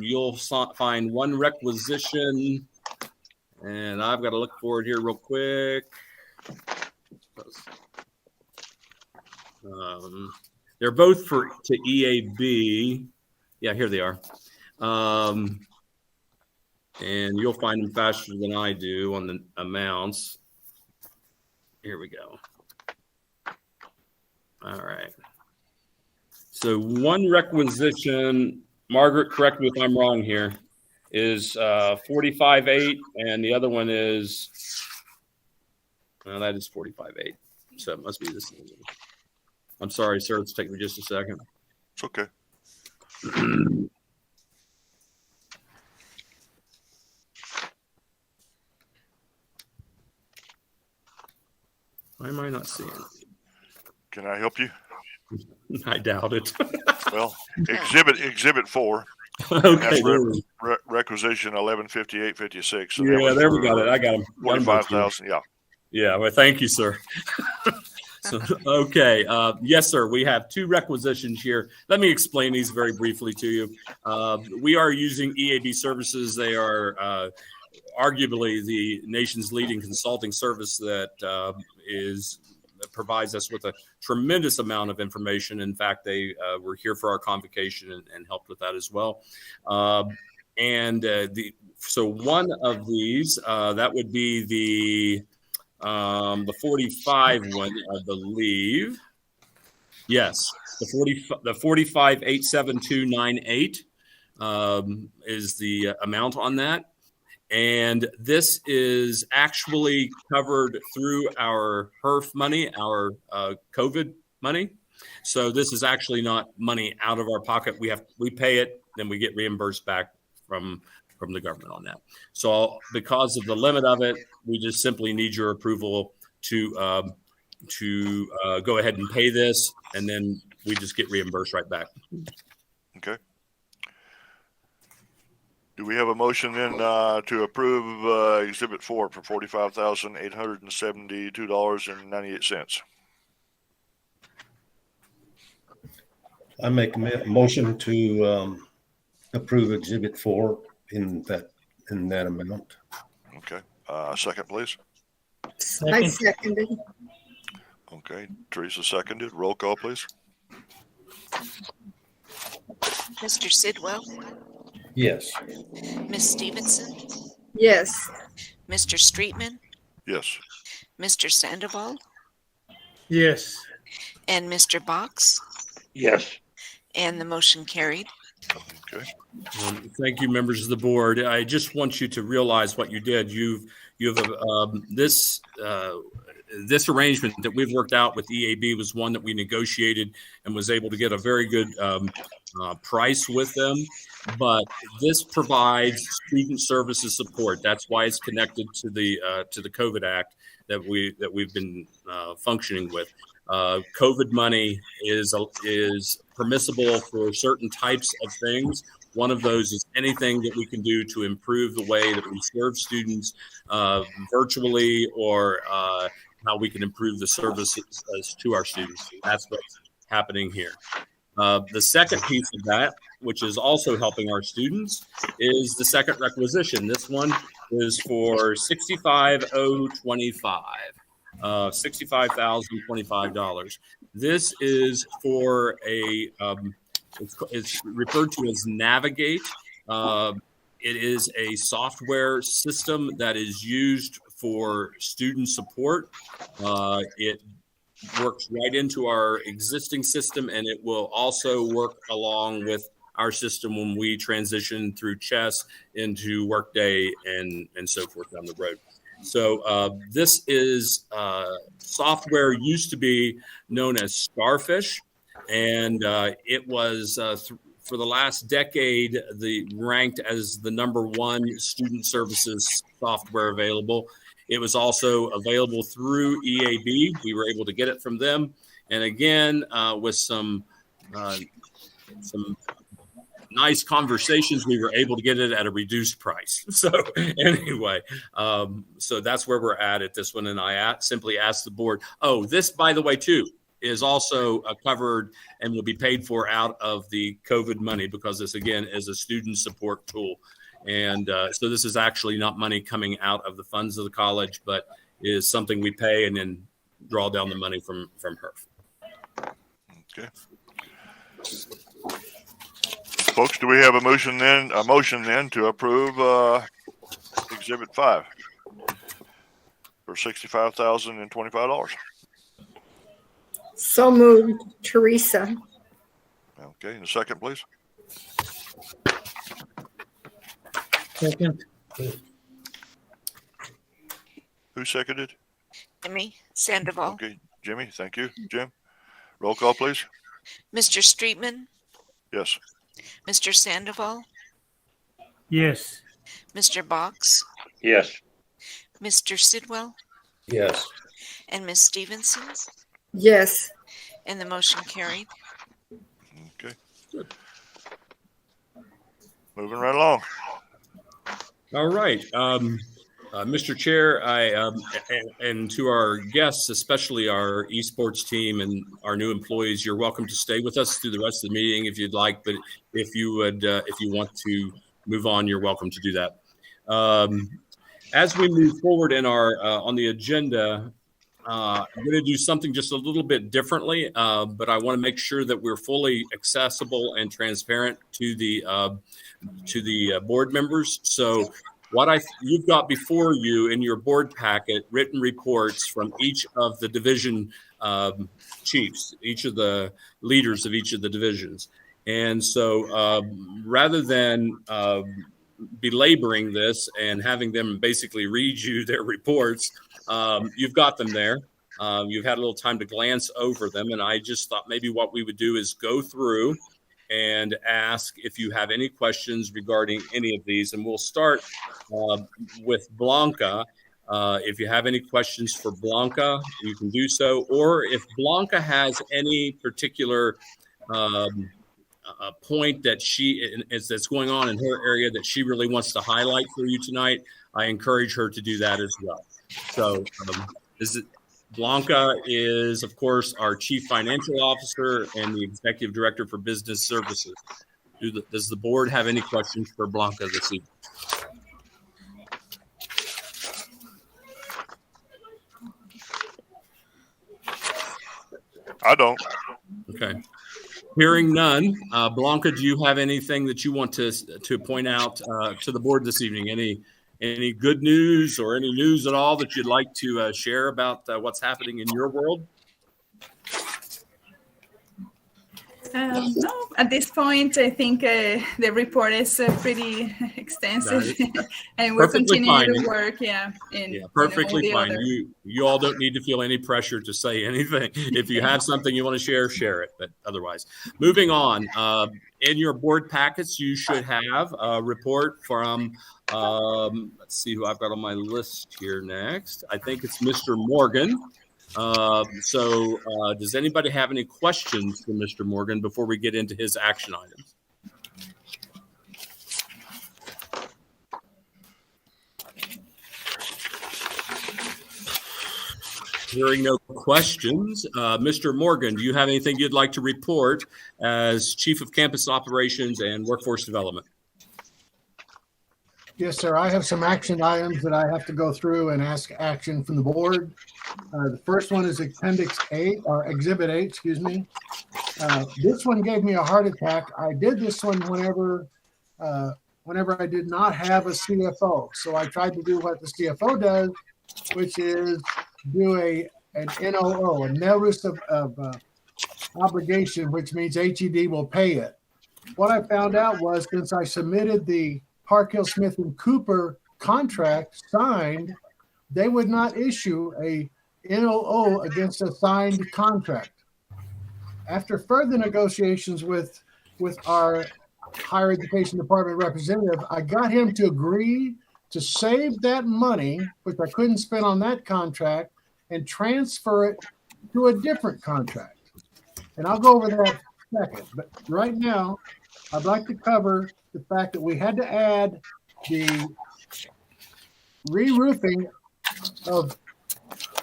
You'll find one requisition, and I've got to look for it here real quick. They're both to EAB. Yeah, here they are. And you'll find them faster than I do on the amounts. Here we go. All right. So one requisition, Margaret, correct me if I'm wrong here, is 45.8, and the other one is, well, that is 45.8. So it must be the same. I'm sorry, sir. It's taking me just a second. It's okay. Why am I not seeing it? Can I help you? I doubt it. Well, exhibit 4. Okay. Requisition 115856. So yeah, there we got it. I got them. 45,000. Yeah. Yeah. Well, thank you, sir. So, okay. Yes, sir. We have two requisitions here. Let me explain these very briefly to you. We are using EAB services. They are arguably the nation's leading consulting service that provides us with a tremendous amount of information. In fact, they were here for our convocation and helped with that as well. So one of these, that would be the 45 one, I believe. Yes, the 45,87298 is the amount on that. And this is actually covered through our HERF money, our COVID money. So this is actually not money out of our pocket. We pay it, then we get reimbursed back from the government on that. So because of the limit of it, we just simply need your approval to go ahead and pay this, and then we just get reimbursed right back. Okay. Do we have a motion then to approve Exhibit 4 for $45,872.98? I make a motion to approve Exhibit 4 in that amount. Okay. Second, please. I seconded. Okay. Teresa seconded. Roll call, please. Mr. Sidwell? Yes. Ms. Stevenson? Yes. Mr. Streetman? Yes. Mr. Sandoval? Yes. And Mr. Box? Yes. And the motion carried. Okay. Thank you, members of the board. I just want you to realize what you did. This arrangement that we've worked out with EAB was one that we negotiated and was able to get a very good price with them, but this provides student services support. That's why it's connected to the COVID Act that we've been functioning with. COVID money is permissible for certain types of things. One of those is anything that we can do to improve the way that we serve students virtually, or how we can improve the services to our students. That's what's happening here. The second piece of that, which is also helping our students, is the second requisition. This one is for $65,025. This is for it's referred to as Navigate. It is a software system that is used for student support. It works right into our existing system, and it will also work along with our system when we transition through Chess into Workday and so forth down the road. So this is software used to be known as Starfish, and it was for the last decade ranked as the #1 student services software available. It was also available through EAB. We were able to get it from them, and again with some nice conversations, we were able to get it at a reduced price. So anyway, so that's where we're at this one. And I simply asked the board, oh, this, by the way, too, is also covered and will be paid for out of the COVID money, because this, again, is a student support tool. And so this is actually not money coming out of the funds of the college, but is something we pay and then draw down the money from her. Okay. Folks, do we have a motion then to approve Exhibit 5 for $65,025? So moved, Teresa. Okay, and a second, please. Second. Who seconded? Jimmy Sandoval. Okay, Jimmy, thank you. Jim, roll call, please. Mr. Streetman, Yes. Mr. Sandoval, Yes. Mr. Box, Yes. Mr. Sidwell, Yes. and Ms. Stevenson, Yes. and the motion carried. Okay. Good. Moving right along. All right. Mr. Chair, and to our guests, especially our esports team and our new employees, you're welcome to stay with us through the rest of the meeting if you'd like. But if you want to move on, you're welcome to do that. As we move forward in our on the agenda, I'm going to do something just a little bit differently, but I want to make sure that we're fully accessible and transparent to the board members. So you've got before you in your board packet written reports from each of the division chiefs, each of the leaders of each of the divisions. And so rather than belaboring this and having them basically read you their reports, you've got them there. You've had a little time to glance over them. And I just thought maybe what we would do is go through and ask if you have any questions regarding any of these. And we'll start with Blanca. If you have any questions for Blanca, you can do so. Or if Blanca has any particular point that that's going on in her area that she really wants to highlight for you tonight, I encourage her to do that as well. So Blanca is, of course, our Chief Financial Officer and the Executive Director for Business Services. Does the board have any questions for Blanca this evening? I don't. Okay. Hearing none, Blanca, do you have anything that you want to point out to the board this evening? Any good news or any news at all that you'd like to share about what's happening in your world? No, at this point, I think the report is pretty extensive, and we're Perfectly continuing fine. to work. Yeah, in Perfectly all fine. the other. You all don't need to feel any pressure to say anything. If you have something you want to share it. But otherwise, moving on. In your board packets, you should have a report from. Let's see who I've got on my list here next. I think it's Mr. Morgan. Does anybody have any questions for Mr. Morgan before we get into his action items? Hearing no questions, Mr. Morgan, do you have anything you'd like to report as Chief of Campus Operations and Workforce Development? Yes, sir. I have some action items that I have to go through and ask action from the board. The first one is Appendix 8, or Exhibit 8, excuse me. This one gave me a heart attack. I did this one whenever I did not have a CFO. So I tried to do what the CFO does, which is do an NOO, a notice of obligation, which means HED will pay it. What I found out was, since I submitted the Park Hill Smith and Cooper contract signed, they would not issue a NOO against a signed contract. After further negotiations with our higher education department representative, I got him to agree to save that money, which I couldn't spend on that contract, and transfer it to a different contract. And I'll go over that in a second. But right now, I'd like to cover the fact that we had to add the re-roofing of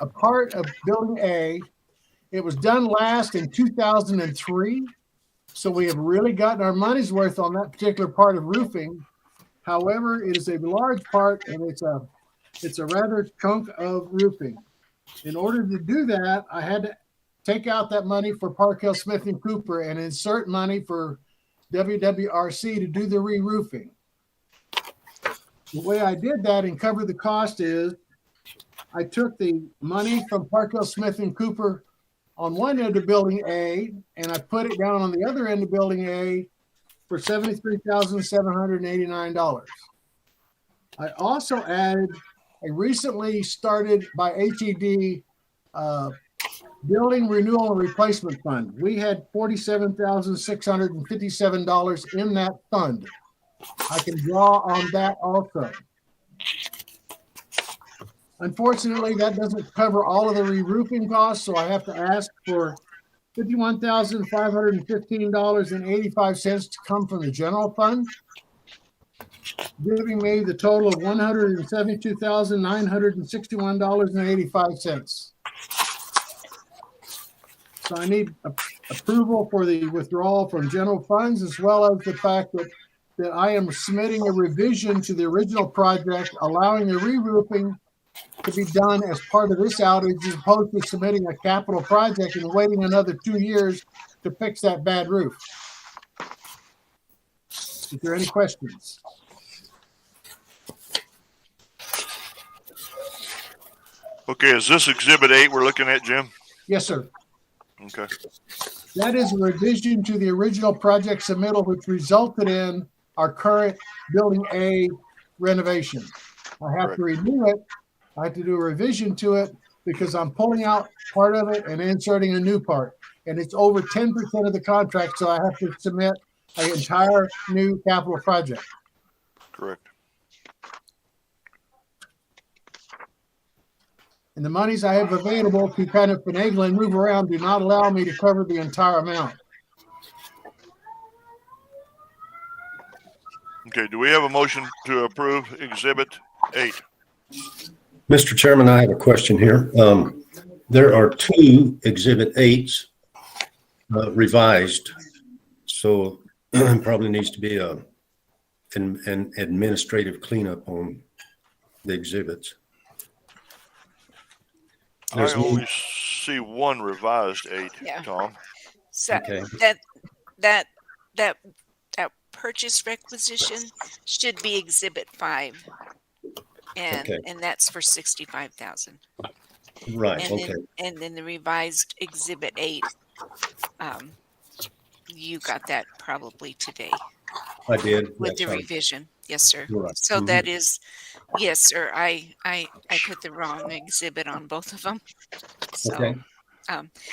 a part of Building A. It was done last in 2003, so we have really gotten our money's worth on that particular part of roofing. However, it is a large part, and it's a rather chunk of roofing. In order to do that, I had to take out that money for Park Hill Smith and Cooper and insert money for WWRC to do the re-roofing. The way I did that and covered the cost is I took the money from Park Hill Smith and Cooper on one end of Building A, and I put it down on the other end of Building A for $73,789. I also added a recently started by HED Building Renewal and Replacement Fund. We had $47,657 in that fund. I can draw on that also. Unfortunately, that doesn't cover all of the re-roofing costs, so I have to ask for $51,515.85 to come from the general fund, giving me the total of $172,961.85. So I need approval for the withdrawal from general funds, as well as the fact that I am submitting a revision to the original project, allowing the re-roofing to be done as part of this outage, as opposed to submitting a capital project and waiting another 2 years to fix that bad roof. Is there any questions? Okay, is this Exhibit 8 we're looking at, Jim? Yes, sir. Okay. That is a revision to the original project submittal, which resulted in our current Building A renovation. I have to renew it. I have to do a revision to it because I'm pulling out part of it and inserting a new part. And it's over 10% of the contract, so I have to submit an entire new capital project. Correct. And the monies I have available to kind of finagle and move around do not allow me to cover the entire amount. Okay, do we have a motion to approve Exhibit 8? Mr. Chairman, I have a question here. There are 2 Exhibit 8s revised, so probably needs to be an administrative cleanup on the exhibits. I only see one revised 8, Yeah. Tom. So Okay. that purchase requisition should be Exhibit 5, and Okay. and that's for $65,000. Right, And okay. then the revised Exhibit 8 You got that probably today I did. with Yes, the I- revision. Yes, sir. You're right. So Mhm. that is, yes, sir. I put the wrong exhibit on both of them. So, Okay.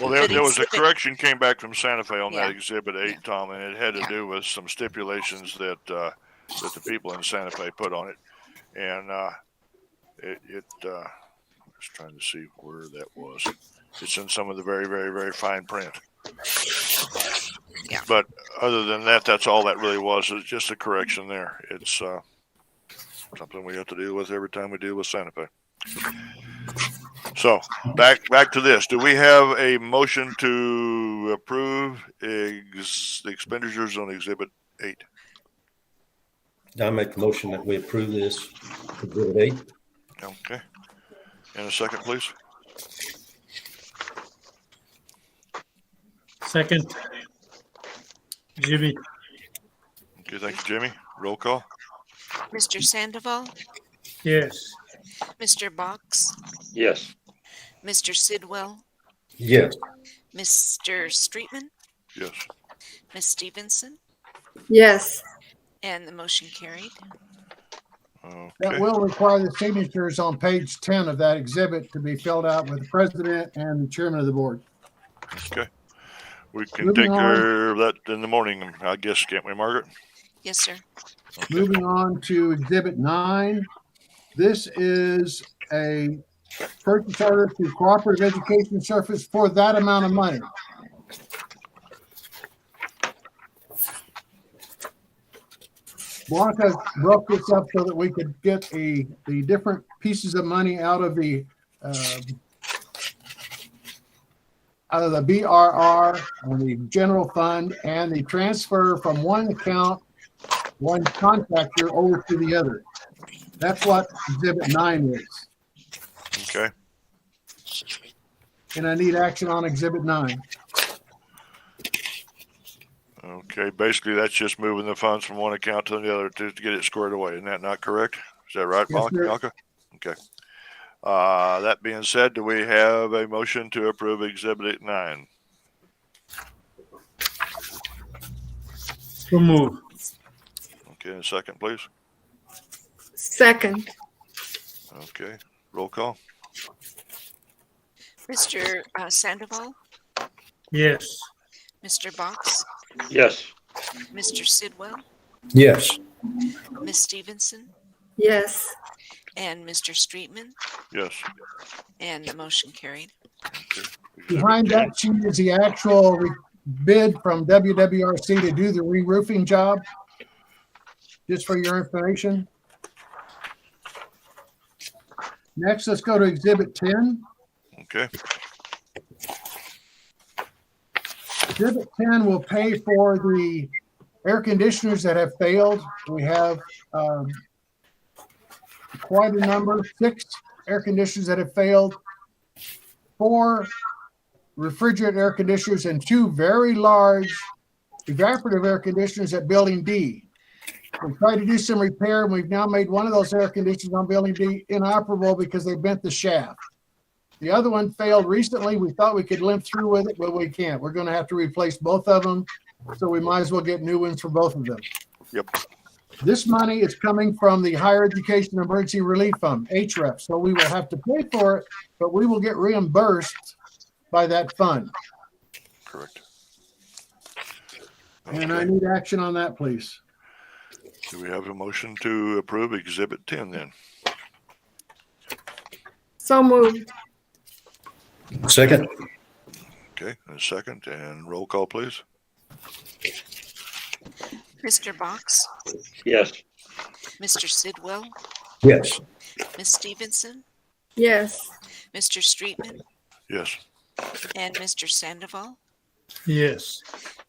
Well, but there was a exhibit- correction came back from Santa Fe on Yeah. that Exhibit 8, Tom, and it had to do with some stipulations that that the people in Santa Fe put on it, and I was trying to see where that was. It's in some of the very, very, very fine print. Yeah. But other than that, that's all that really was. It's just a correction there. It's something we have to deal with every time we deal with Santa Fe. So back to this. Do we have a motion to approve the expenditures on Exhibit 8? I make the motion that we approve this Exhibit 8. Okay. And a second, please. Second. Jimmy. Okay, thank you, Jimmy. Roll call. Mr. Sandoval, Yes. Mr. Box, Yes. Mr. Sidwell, Yes. Mr. Streetman, Yes. Ms. Stevenson, Yes. and the motion carried. That will require the signatures on page 10 of that exhibit to be filled out with the president and the chairman of the board. Okay. We can Moving take on. care of that in the morning, I guess, can't we, Margaret? Yes, sir. Moving on to Exhibit 9. This is a purchase order to Cooperative Education Service for that amount of money. Blanca broke this up so that we could get the different pieces of money out of the BRR and the general fund and the transfer from one account, one contractor over to the other. That's what Exhibit 9 is. Okay. And I need action on Exhibit 9. Okay, basically that's just moving the funds from one account to the other to get it squared away. Isn't that not correct? Is that right, Yes, sir. Bianca? Okay. That being said, do we have a motion to approve Exhibit 9? So move. Okay, a second, please. Second. Okay, roll call. Mr. Sandoval, Yes. Mr. Box, Yes. Mr. Sidwell, Yes. Ms. Stevenson, Yes. and Mr. Streetman, Yes. and the motion carried. Behind that sheet is the actual bid from WWRC to do the re-roofing job. Just for your information. Next, let's go to Exhibit 10. Okay. Exhibit 10 will pay for the air conditioners that have failed. We have quite a number, 6 air conditioners that have failed, 4 refrigerant air conditioners, and 2 very large evaporative air conditioners at Building D. We tried to do some repair, and we've now made one of those air conditioners on Building D inoperable because they bent the shaft. The other one failed recently. We thought we could limp through with it, but we can't. We're going to have to replace both of them, so we might as well get new ones for both of them. Yep. This money is coming from the Higher Education Emergency Relief Fund, HREF, so we will have to pay for it, but we will get reimbursed by that fund. Correct. And I need action on that, please. Do we have a motion to approve Exhibit 10 then? So moved. Second. Okay, and a second, and roll call, please. Mr. Box, Yes. Mr. Sidwell, Yes. Ms. Stevenson, Yes. Mr. Streetman, Yes. and Mr. Sandoval, Yes.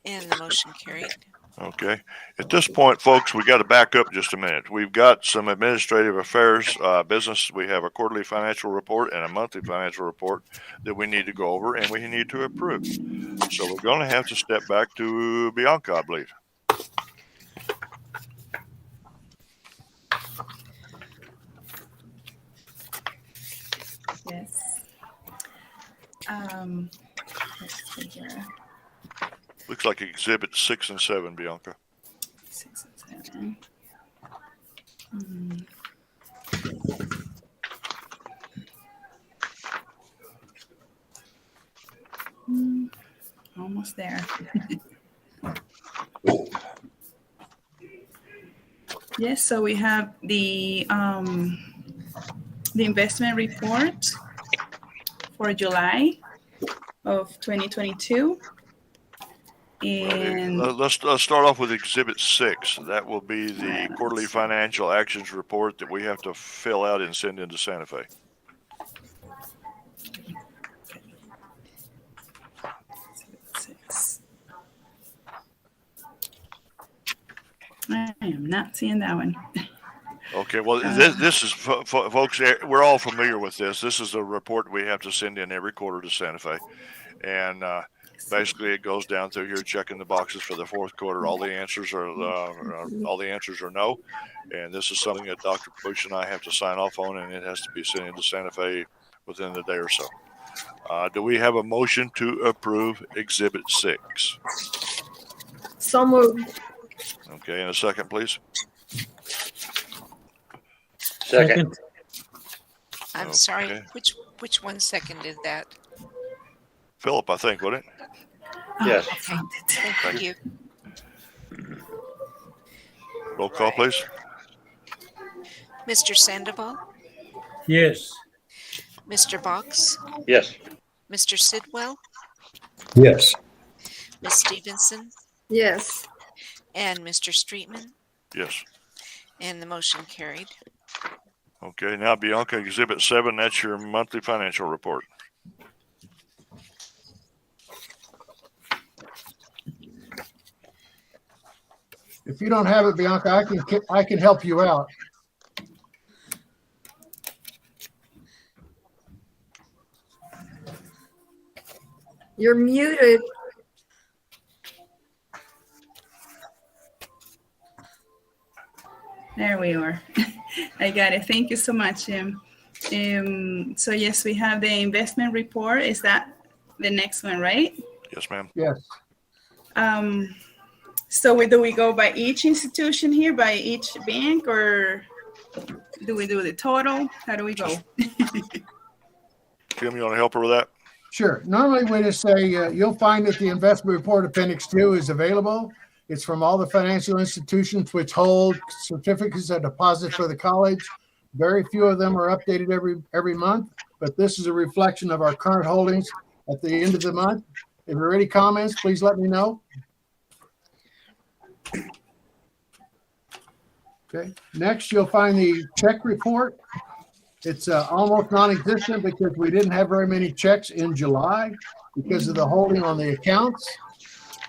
and the motion carried. Okay. At this point, folks, we got to back up just a minute. We've got some administrative affairs business. We have a quarterly financial report and a monthly financial report that we need to go over and we need to approve. So we're going to have to step back to Bianca, I believe. Yes. Let's see here. Looks like exhibit 6 and 7, Bianca. 6 and 7. Almost there. Yes, so we have the investment report for July of 2022. And Let's start off with exhibit 6. That will be the quarterly financial actions report that we have to fill out and send into Santa Fe. I am not seeing that one. Okay, well, this is, folks, we're all familiar with this. This is a report we have to send in every quarter to Santa Fe. And basically it goes down through here, checking the boxes for the fourth quarter. All the answers are no. And this is something that Dr. Bush and I have to sign off on, and it has to be sent into Santa Fe within the day or so. Do we have a motion to approve exhibit 6? So moved. Okay, and a second, please. Second. I'm sorry. Which one seconded that? Philip, I think, wouldn't it? Yes. Thank you. Roll call, please. Mr. Sandoval, Yes. Mr. Box, Yes. Mr. Sidwell, Yes. Ms. Stevenson, Yes. and Mr. Streetman, Yes. and the motion carried. Okay, now Bianca, exhibit 7, that's your monthly financial report. If you don't have it, Bianca, I can help you out. You're muted. There we are. I got it. Thank you so much, Jim. So yes, we have the investment report. Is that the next one, right? Yes, ma'am. Yes. So do we go by each institution here, by each bank, or do we do the total? How do we go? Jim, you want to help her with that? Sure. Normally we just say, you'll find that the investment report appendix 2 is available. It's from all the financial institutions which hold certificates of deposit for the college. Very few of them are updated every month, but this is a reflection of our current holdings at the end of the month. If there are any comments, please let me know. Okay. Next, you'll find the check report. It's almost non-existent because we didn't have very many checks in July because of the holding on the accounts.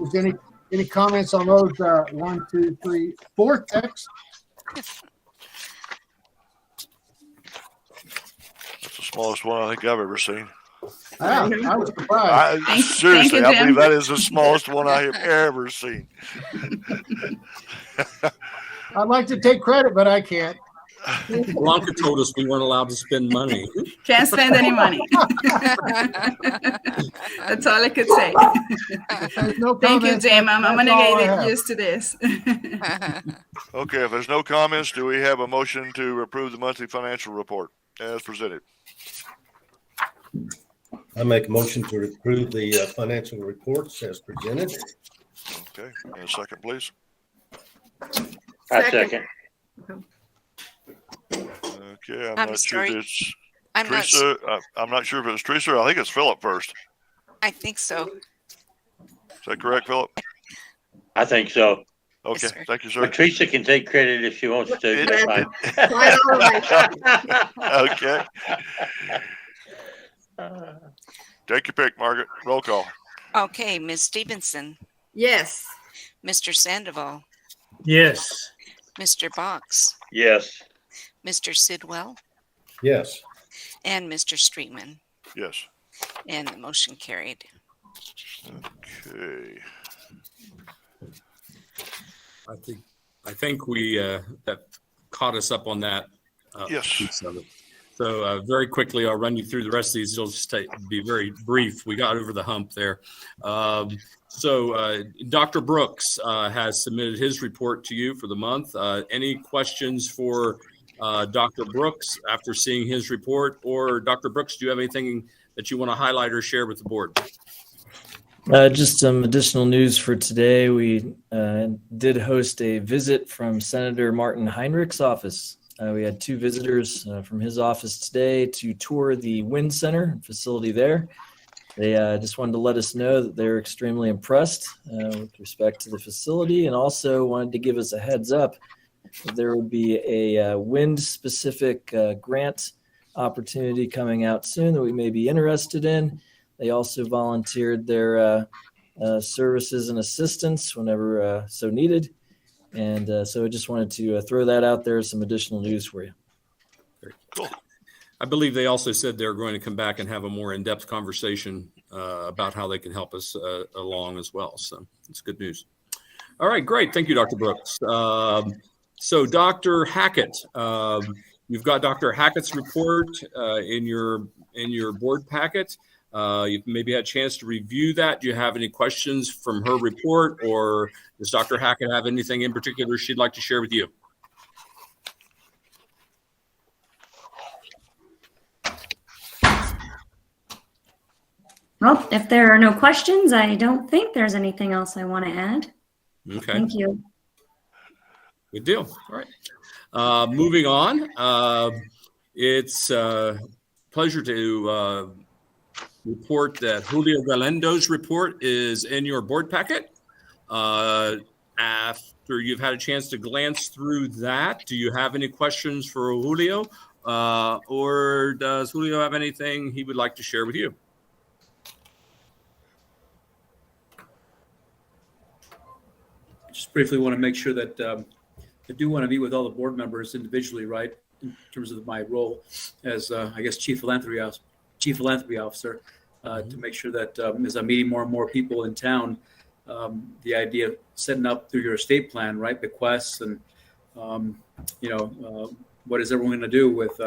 Is there any comments on those 1, 2, 3, 4 checks? That's the smallest one I think I've ever seen. I was surprised. Seriously, I believe that is the smallest one I have ever seen. I'd like to take credit, but I can't. Blanca told us we weren't allowed to spend money. Can't spend any money. That's all I could say. No Thank you, comments. Jim. I'm going to That's all I get have. used to this. Okay, if there's no comments, do we have a motion to approve the monthly financial report as presented? I make a motion to approve the financial reports as presented. Okay, and a second, please. I second. Okay, I'm not sorry. sure if it's I'm not Teresa. I'm not sure if it's Teresa. I think it's Philip first. I think so. Is that correct, Philip? I think so. Okay, Yes, sir. thank you, sir. But Teresa can take credit if she wants to. That's fine. Quite all right. Okay. Take your pick, Margaret. Roll call. Okay, Ms. Stevenson, Yes. Mr. Sandoval, Yes. Mr. Box, Yes. Mr. Sidwell, Yes. and Mr. Streetman, Yes. and the motion carried. Okay. I think we that caught us up on that. Yes. Piece of it. So very quickly, I'll run you through the rest of these. It'll just be very brief. We got over the hump there. Dr. Brooks has submitted his report to you for the month. Any questions for Dr. Brooks after seeing his report? Or Dr. Brooks, do you have anything that you want to highlight or share with the board? Just some additional news for today. We did host a visit from Senator Martin Heinrich's office. We had 2 visitors from his office today to tour the Wind Center facility there. They just wanted to let us know that they're extremely impressed with respect to the facility, and also wanted to give us a heads up that there will be a wind-specific grant opportunity coming out soon that we may be interested in. They also volunteered their services and assistance whenever so needed. And so I just wanted to throw that out there as some additional news for you. Very cool. I believe they also said they're going to come back and have a more in-depth conversation about how they can help us along as well. So it's good news. All right, great. Thank you, Dr. Brooks. So Dr. Hackett, you've got Dr. Hackett's report in your board packet. You've maybe had a chance to review that. Do you have any questions from her report, or does Dr. Hackett have anything in particular she'd like to share with you? Well, if there are no questions, I don't think there's anything else I want to add. Okay. Thank you. Good deal. All right. Moving on. It's a pleasure to report that Julio Galendo's report is in your board packet. After you've had a chance to glance through that, do you have any questions for Julio? Or does Julio have anything he would like to share with you? Just briefly want to make sure that I do want to meet with all the board members individually, right, in terms of my role as, I guess, Chief Philanthropy Officer, to make sure that as I'm meeting more and more people in town, the idea of setting up through your estate plan, right, bequests and, what is everyone going to do with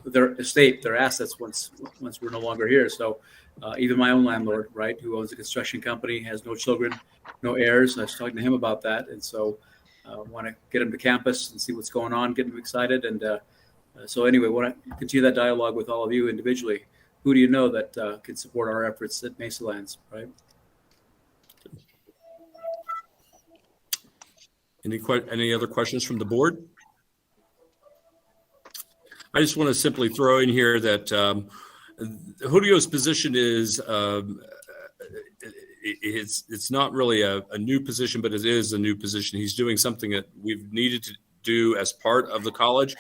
their estate, their assets once we're no longer here. So even my own landlord, right, who owns a construction company, has no children, no heirs. I was talking to him about that. And so I want to get him to campus and see what's going on, get him excited. And so anyway, want to continue that dialogue with all of you individually. Who do you know that can support our efforts at Mesalands, right? Any other questions from the board? I just want to simply throw in here that Julio's position is it's not really a new position, but it is a new position. He's doing something that we've needed to do as part of the college.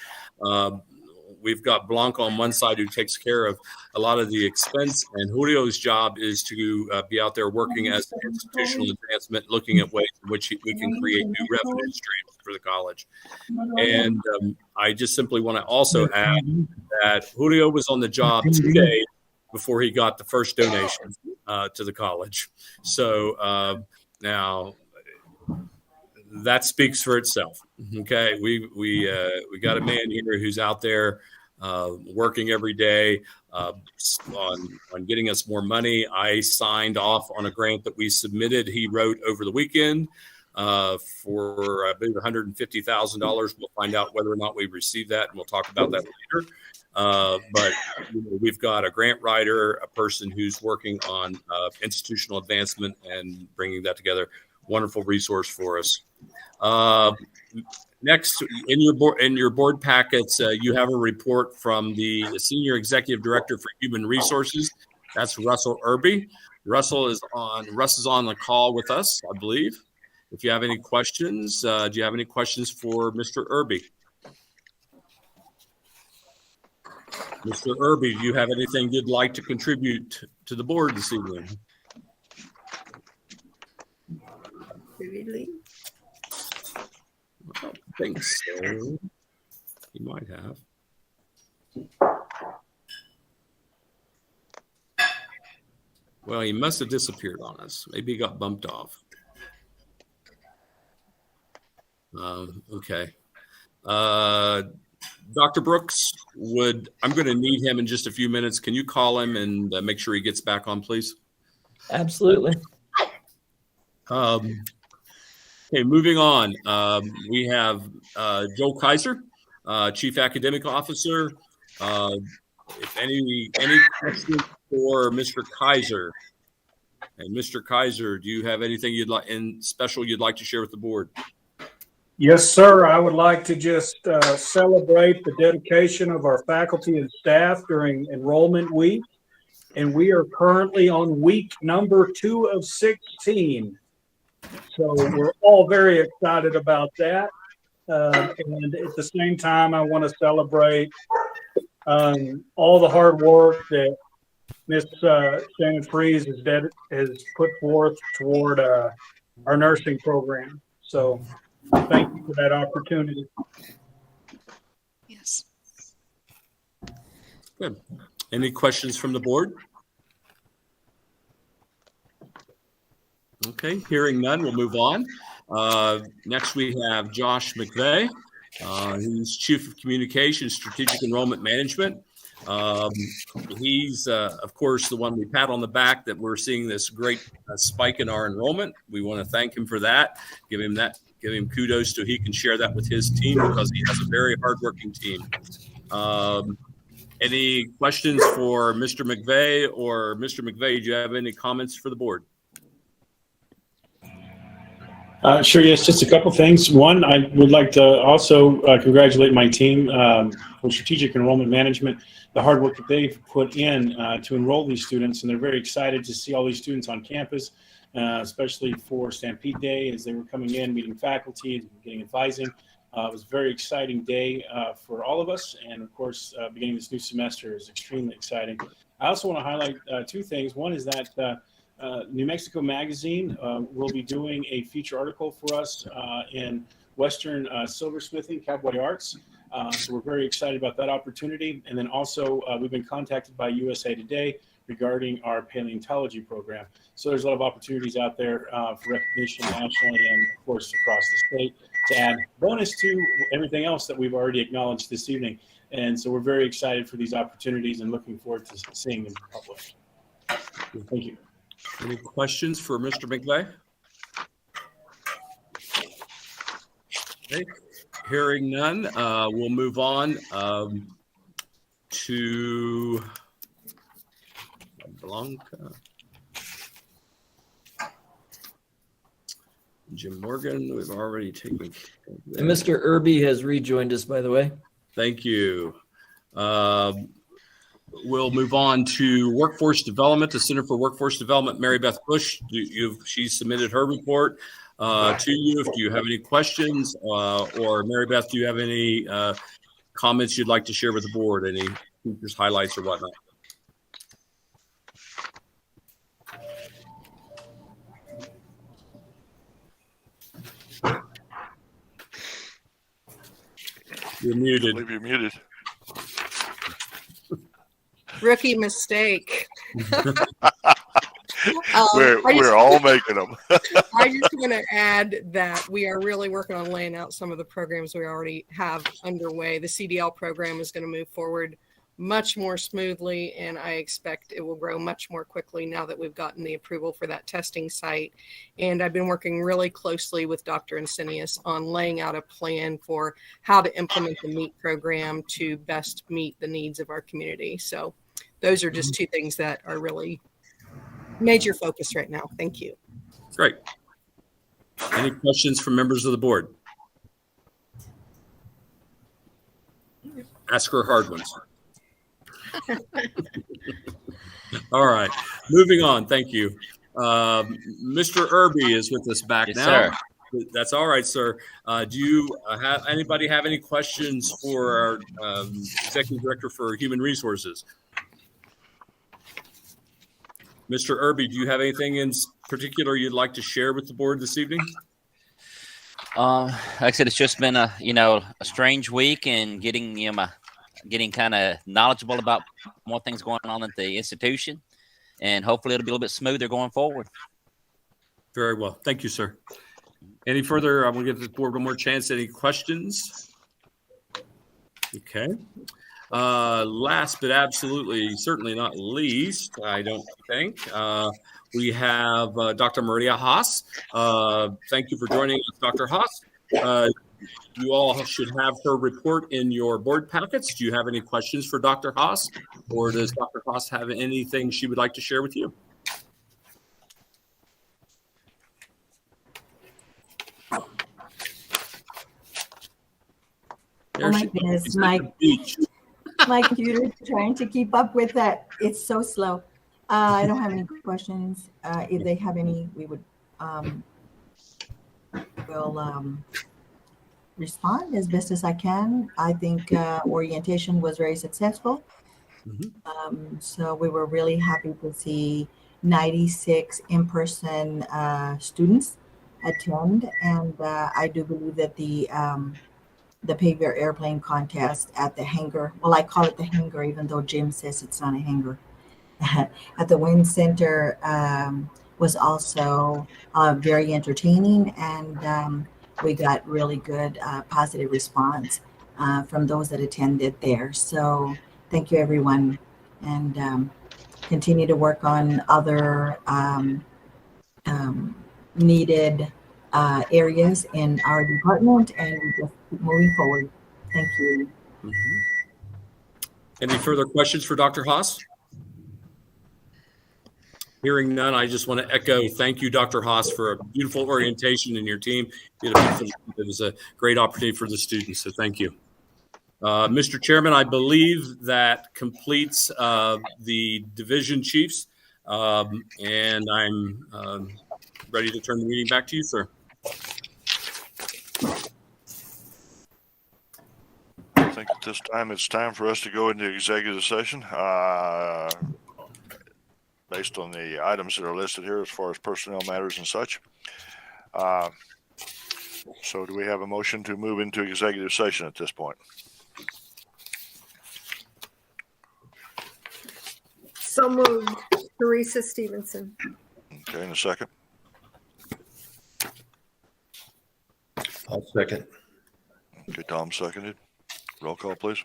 We've got Blanca on one side who takes care of a lot of the expense, and Julio's job is to be out there working as an institutional advancement, looking at ways in which we can create new revenue streams for the college. And I just simply want to also add that Julio was on the job 2 days before he got the first donation to the college. So now that speaks for itself. Okay, we got a man here who's out there working every day on getting us more money. I signed off on a grant that we submitted. He wrote over the weekend for I believe $150,000. We'll find out whether or not we receive that, and we'll talk about that later. But we've got a grant writer, a person who's working on institutional advancement and bringing that together. Wonderful resource for us. Next, in your board packets, you have a report from the Senior Executive Director for Human Resources. That's Russell Irby. Russ is on the call with us, I believe. If you have any questions, do you have any questions for Mr. Irby? Mr. Irby, do you have anything you'd like to contribute to the board this evening? Really? I don't think so. He might have. Well, he must have disappeared on us. Maybe he got bumped off. Okay. Dr. Brooks I'm going to need him in just a few minutes. Can you call him and make sure he gets back on, please? Absolutely. Okay, moving on. We have Joel Kaiser, Chief Academic Officer. If any questions for Mr. Kaiser? And Mr. Kaiser, do you have anything you'd like to share with the board? Yes, sir. I would like to just celebrate the dedication of our faculty and staff during enrollment week. And we are currently on week number 2 of 16. So we're all very excited about that. And at the same time, I want to celebrate all the hard work that Ms. Shannon Freeze has put forth toward our nursing program. So thank you for that opportunity. Yes. Good. Any questions from the board? Okay, hearing none, we'll move on. Next, we have Josh McVeigh. He's Chief of Communications, Strategic Enrollment Management. He's, of course, the one we pat on the back that we're seeing this great spike in our enrollment. We want to thank him for that. Give him kudos so he can share that with his team because he has a very hardworking team. Any questions for Mr. McVeigh or Mr. McVeigh? Do you have any comments for the board? Sure, yes, just a couple things. One, I would like to also congratulate my team for Strategic Enrollment Management, the hard work that they've put in to enroll these students, and they're very excited to see all these students on campus, especially for Stampede Day as they were coming in, meeting faculty, getting advising. It was a very exciting day for all of us, and of course, beginning this new semester is extremely exciting. I also want to highlight 2 things. One is that New Mexico Magazine will be doing a feature article for us in Western silversmithing, cowboy arts. So we're very excited about that opportunity. And then also we've been contacted by USA Today regarding our paleontology program. So there's a lot of opportunities out there for recognition nationally and of course across the state to add bonus to everything else that we've already acknowledged this evening. And so we're very excited for these opportunities and looking forward to seeing them published. Thank you. Any questions for Mr. McVeigh? Okay. Hearing none, we'll move on to Blanca. Jim Morgan, we've already taken care of that. And Mr. Irby has rejoined us, by the way. Thank you. We'll move on to Workforce Development, the Center for Workforce Development. Mary Beth Bush, she submitted her report to you. Do you have any questions? Or Mary Beth, do you have any comments you'd like to share with the board? Any features, highlights, or whatnot? You're muted. I believe you're muted. Rookie mistake. We're all making them. I just want to add that we are really working on laying out some of the programs we already have underway. The CDL program is going to move forward much more smoothly, and I expect it will grow much more quickly now that we've gotten the approval for that testing site. And I've been working really closely with Dr. Insinius on laying out a plan for how to implement the MEET program to best meet the needs of our community. So those are just 2 things that are really major focus right now. Thank you. Great. Any questions from members of the board? Ask her hard ones. All right, moving on. Thank you. Mr. Irby is with us back now. Sir. That's all right, sir. Do you have anybody have any questions for our Executive Director for Human Resources? Mr. Irby, do you have anything in particular you'd like to share with the board this evening? Like I said, it's just been a strange week and getting kind of knowledgeable about more things going on at the institution, and hopefully it'll be a little bit smoother going forward. Very well. Thank you, sir. Any further? I'm going to give the board one more chance. Any questions? Okay. Last but absolutely certainly not least, I don't think, we have Dr. Maria Haas. Thank you for joining us, Dr. Haas. You all should have her report in your board packets. Do you have any questions for Dr. Haas, or does Dr. Haas have anything she would like to share with you? Oh my goodness, my computer is trying to keep up with that. It's so slow. I don't have any questions. If they have any, we would will respond as best as I can. I think orientation was very successful. So we were really happy to see 96 in-person students attend, and I do believe that the Pavior airplane contest at the hangar, well, I call it the hangar, even though Jim says it's not a hangar, at the Wind Center was also very entertaining, and we got really good positive response from those that attended there. So thank you, everyone, and continue to work on other needed areas in our department, and we just keep moving forward. Thank you. Any further questions for Dr. Haas? Hearing none, I just want to echo thank you, Dr. Haas, for a beautiful orientation in your team. It was a great opportunity for the students, so thank you. Mr. Chairman, I believe that completes the division chiefs, and I'm ready to turn the meeting back to you, sir. I think at this time it's time for us to go into executive session based on the items that are listed here as far as personnel matters and such. So do we have a motion to move into executive session at this point? So moved. Teresa Stevenson. Okay, in a second. I'll second. Okay, Tom seconded. Roll call, please.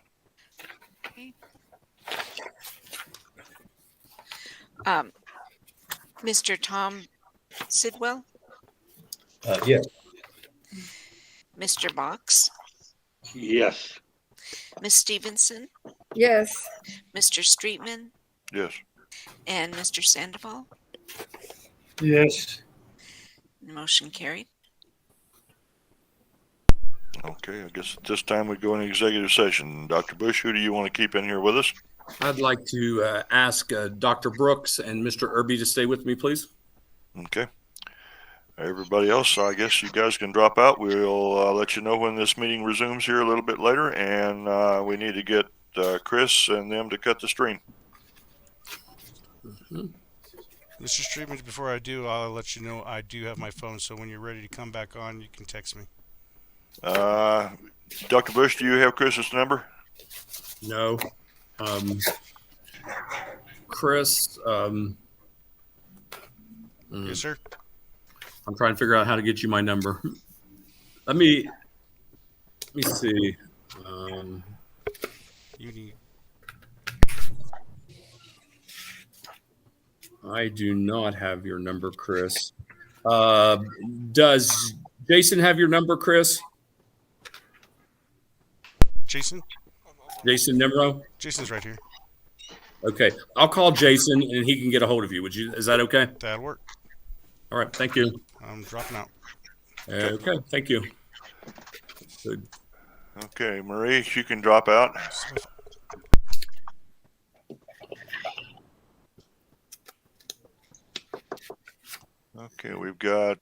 Mr. Tom Sidwell, Yes. Mr. Box, Yes. Miss Stevenson, Yes. Mr. Streetman, Yes. and Mr. Sandoval. Yes. Motion carried. Okay, I guess at this time we go into executive session. Dr. Bush, who do you want to keep in here with us? I'd like to ask Dr. Brooks and Mr. Irby to stay with me, please. Okay. Everybody else, I guess you guys can drop out. We'll let you know when this meeting resumes here a little bit later, and we need to get Chris and them to cut the stream. Mr. Streetman, before I do, I'll let you know I do have my phone, so when you're ready to come back on, you can text me. Dr. Bush, do you have Chris's number? No. Chris. Yes, sir. I'm trying to figure out how to get you my number. Let me see. You need. I do not have your number, Chris. Does Jason have your number, Chris? Jason? Jason Nimro? Jason's right here. Okay. I'll call Jason and he can get a hold of you. Is that okay? That'll work. All right. Thank you. I'm dropping out. Okay. Thank you. Good. Okay, Marie, you can drop out. Okay, we've got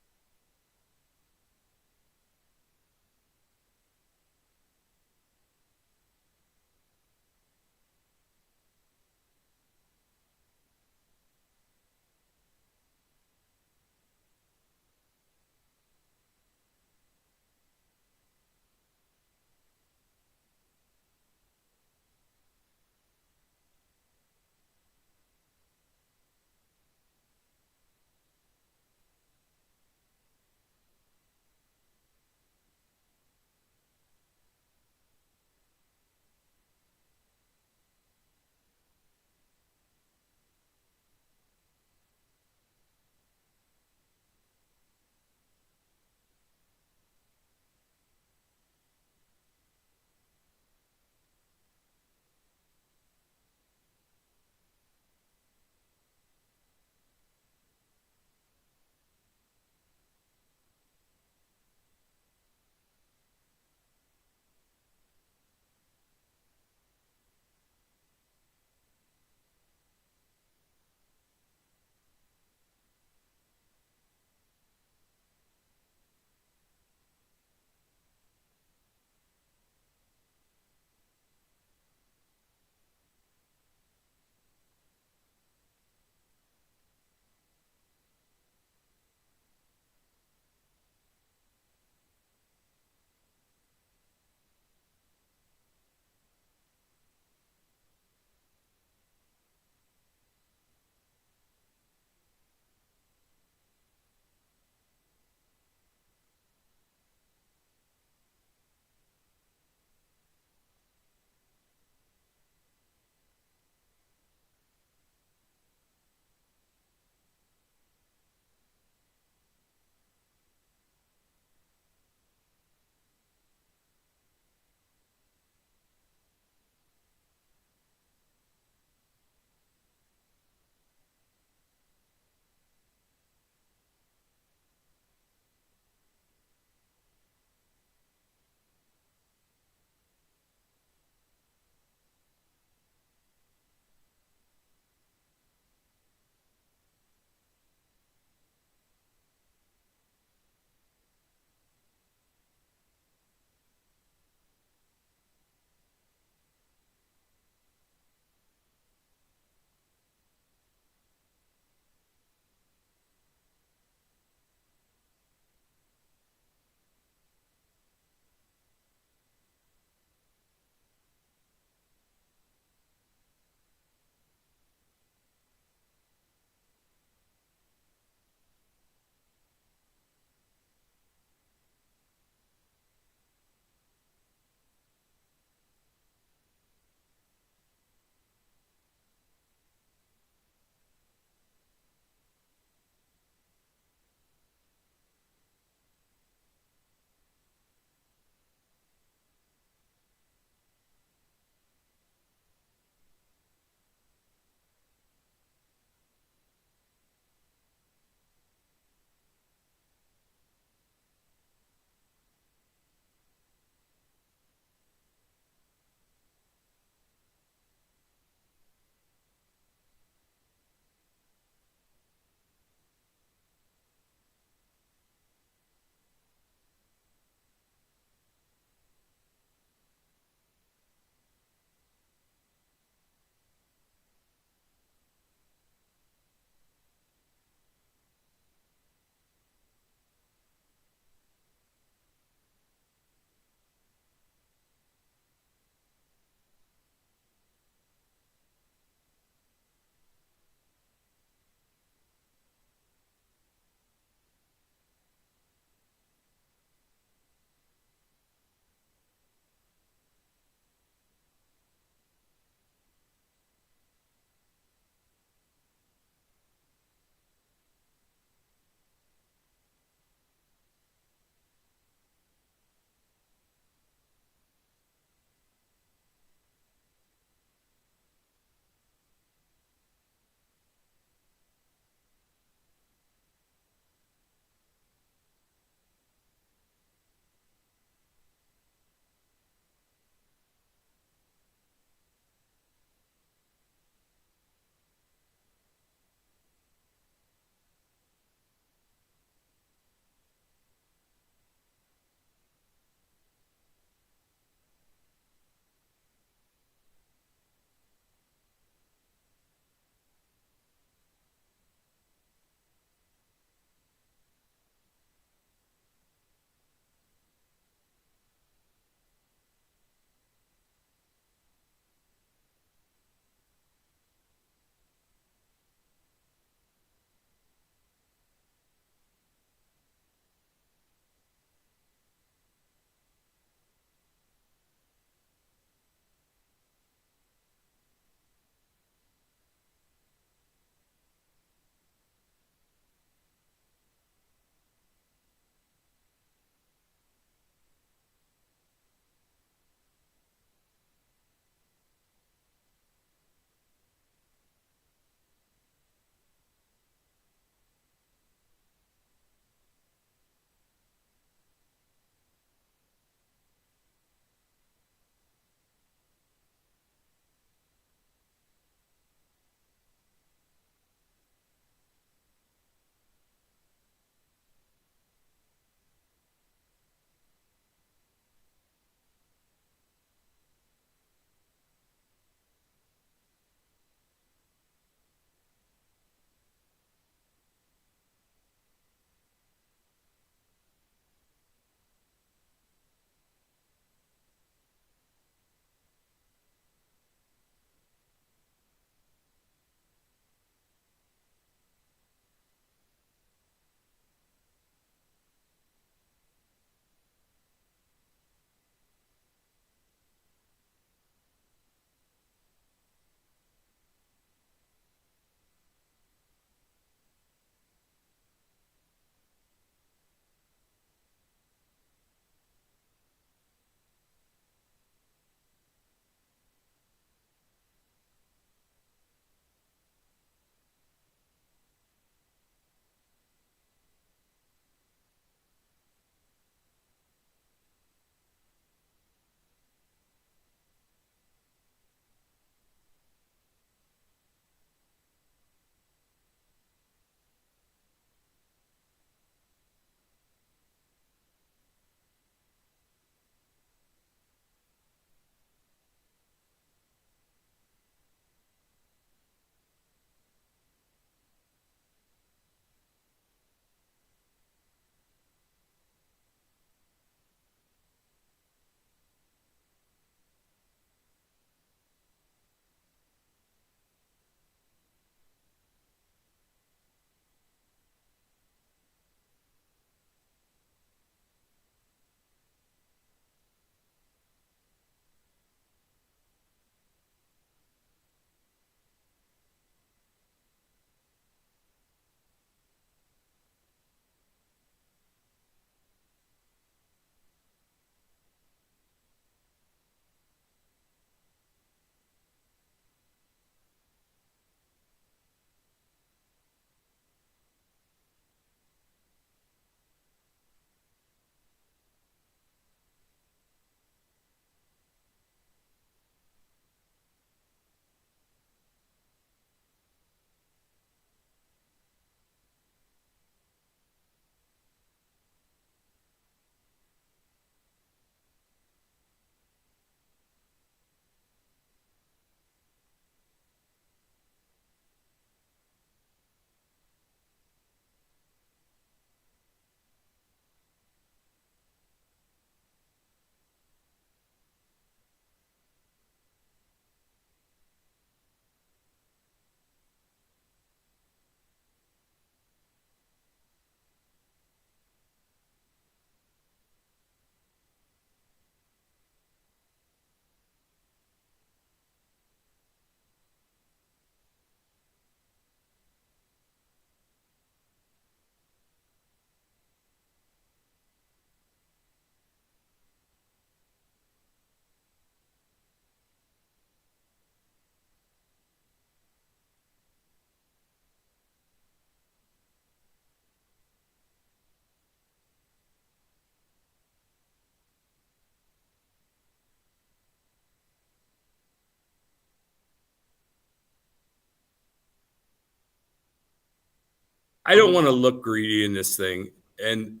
I don't want to look greedy in this thing. And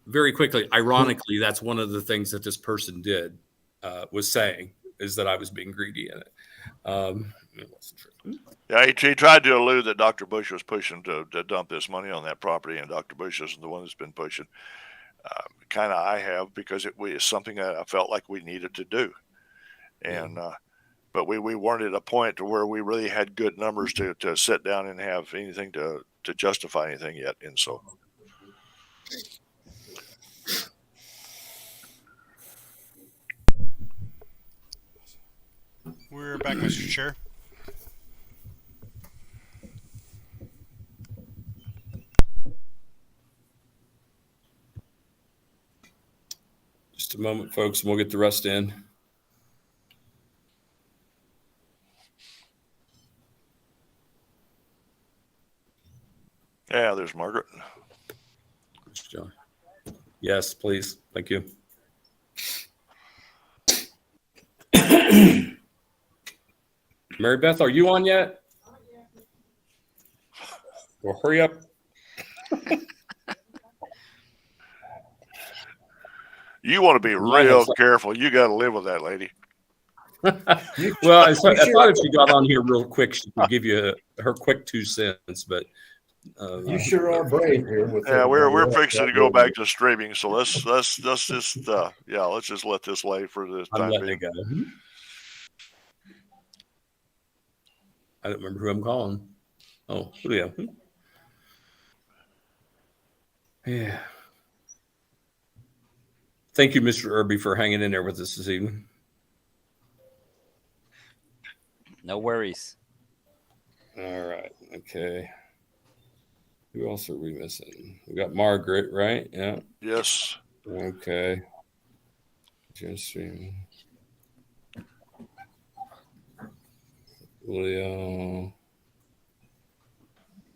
very quickly, ironically, that's one of the things that this person did, was saying, is that I was being greedy in it. It wasn't true. Yeah, he tried to allude that Dr. Bush was pushing to dump this money on that property, and Dr. Bush isn't the one that's been pushing. Kind of I have, because it was something that I felt like we needed to do. And but we weren't at a point to where we really had good numbers to sit down and have anything to justify anything yet. And so We're back, Mr. Chair. Just a moment, folks, and we'll get the rest in. yeah, there's Margaret. John. Yes, please. Thank you. Mary Beth, are you on yet? Well, hurry up. You want to be real careful. You got to live with that lady. Well, I thought if she got on here real quick, she could give you her quick 2 cents. But you sure are brave here. Yeah, we're fixing to go back to streaming. So let's just let's just let this lay for the time being. It go. I don't remember who I'm calling. Oh, Julio. Yeah. Thank you, Mr. Irby, for hanging in there with us this evening. No worries. All right. Okay. Who else are we missing? We got Margaret, right? Yeah. Yes. Okay. Jesse. Julio.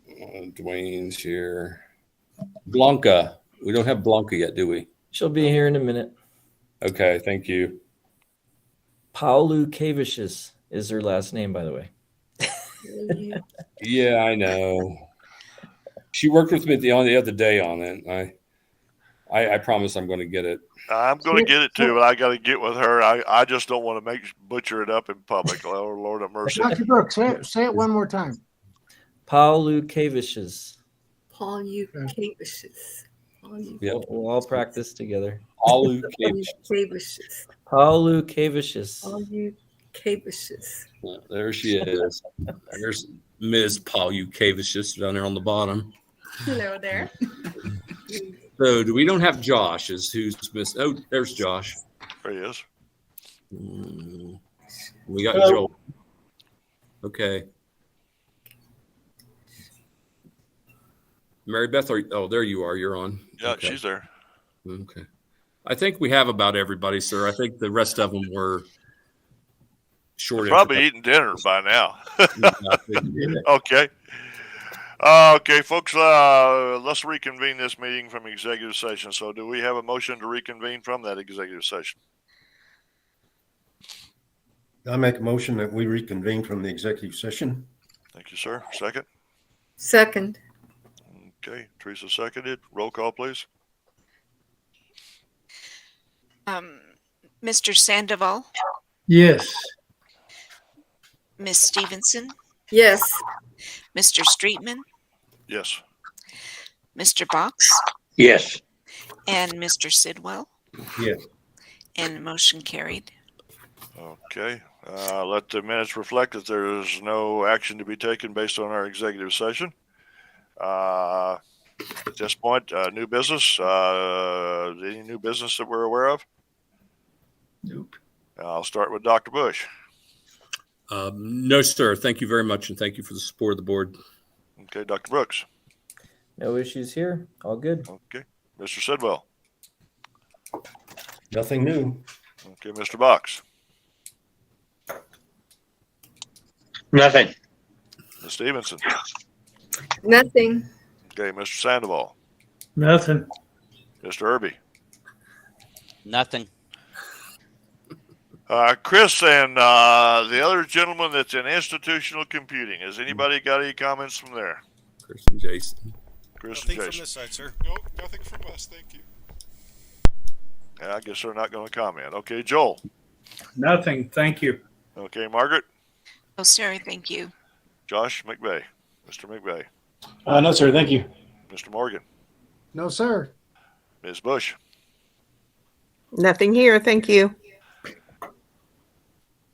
Dwayne's here. Blanca. We don't have Blanca yet, do we? She'll be here in a minute. Okay, thank you. Paulu Cavicius is her last name, by the way. Yeah, I know. She worked with me the other day on it. I promise I'm going to get it. I'm going to get it too, but I got to get with her. I just don't want to butcher it up in public. Oh, Lord have mercy. Dr. Brooks, say it one more time. Paulu Cavicius. Paul Cavicius. Yep, we'll all practice together. Paulu Cavicius. Paulu Cavicius. Paulu Cavicius. There she is. There's Ms. Paulu Cavicius down there on the bottom. Hello there. So we don't have Josh as who's missed. Oh, there's Josh. There he is. We got Hello. Joel. Okay. Mary Beth, there you are. You're on. Yeah, okay. She's there. Okay. I think we have about everybody, sir. I think the rest of them were short. Probably eating dinner by now. Okay. Okay, folks, let's reconvene this meeting from executive session. So do we have a motion to reconvene from that executive session? I make a motion that we reconvene from the executive session. Thank you, sir. Second? Second. Okay, Teresa seconded. Roll call, please. Mr. Sandoval, Yes. Miss Stevenson, Yes. Mr. Streetman, Yes. Mr. Box, Yes. and Mr. Sidwell, Yes. and motion carried. Okay. Let the minutes reflect that there is no action to be taken based on our executive session. At this point, new business. Any new business that we're aware of? Nope. I'll start with Dr. Bush. No, sir. Thank you very much, and thank you for the support of the board. Okay, Dr. Brooks. No issues here. All good. Okay. Mr. Sidwell. Nothing new. Okay, Mr. Box. Nothing. Ms. Stevenson. Nothing. Okay, Mr. Sandoval. Nothing. Mr. Irby. Nothing. Chris and the other gentleman that's in institutional computing. Has anybody got any comments from there? Chris and Jason. Chris Nothing and from Jason. this side, sir. Nope, nothing from us. Thank you. Yeah, I guess they're not going to comment. Okay, Joel. Nothing. Thank you. Okay, Margaret. Oh, sorry. Thank you. Josh McVeigh. Mr. McVeigh. No, sir. Thank you. Mr. Morgan. No, sir. Ms. Bush. Nothing here. Thank you.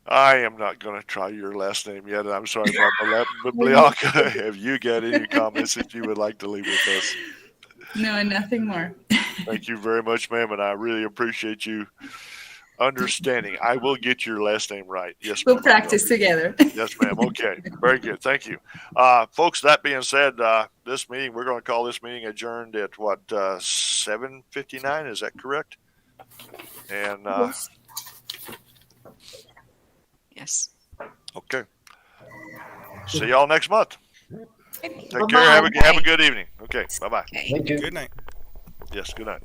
I am not going to try your last name yet. I'm sorry, but Bianca, have you got any comments that you would like to leave with us? No, nothing more. Thank you very much, ma'am, and I really appreciate you understanding. I will get your last name right. Yes, We'll ma'am. practice together. Yes, ma'am. Okay. Very good. Thank you. Folks, that being said, this meeting, we're going to call this meeting adjourned at what, 7:59? Is that correct? And Yes. okay. See y'all next month. Take Bye-bye. care. Have a good evening. Okay. Bye-bye. Thank you. Good night. Yes, good night.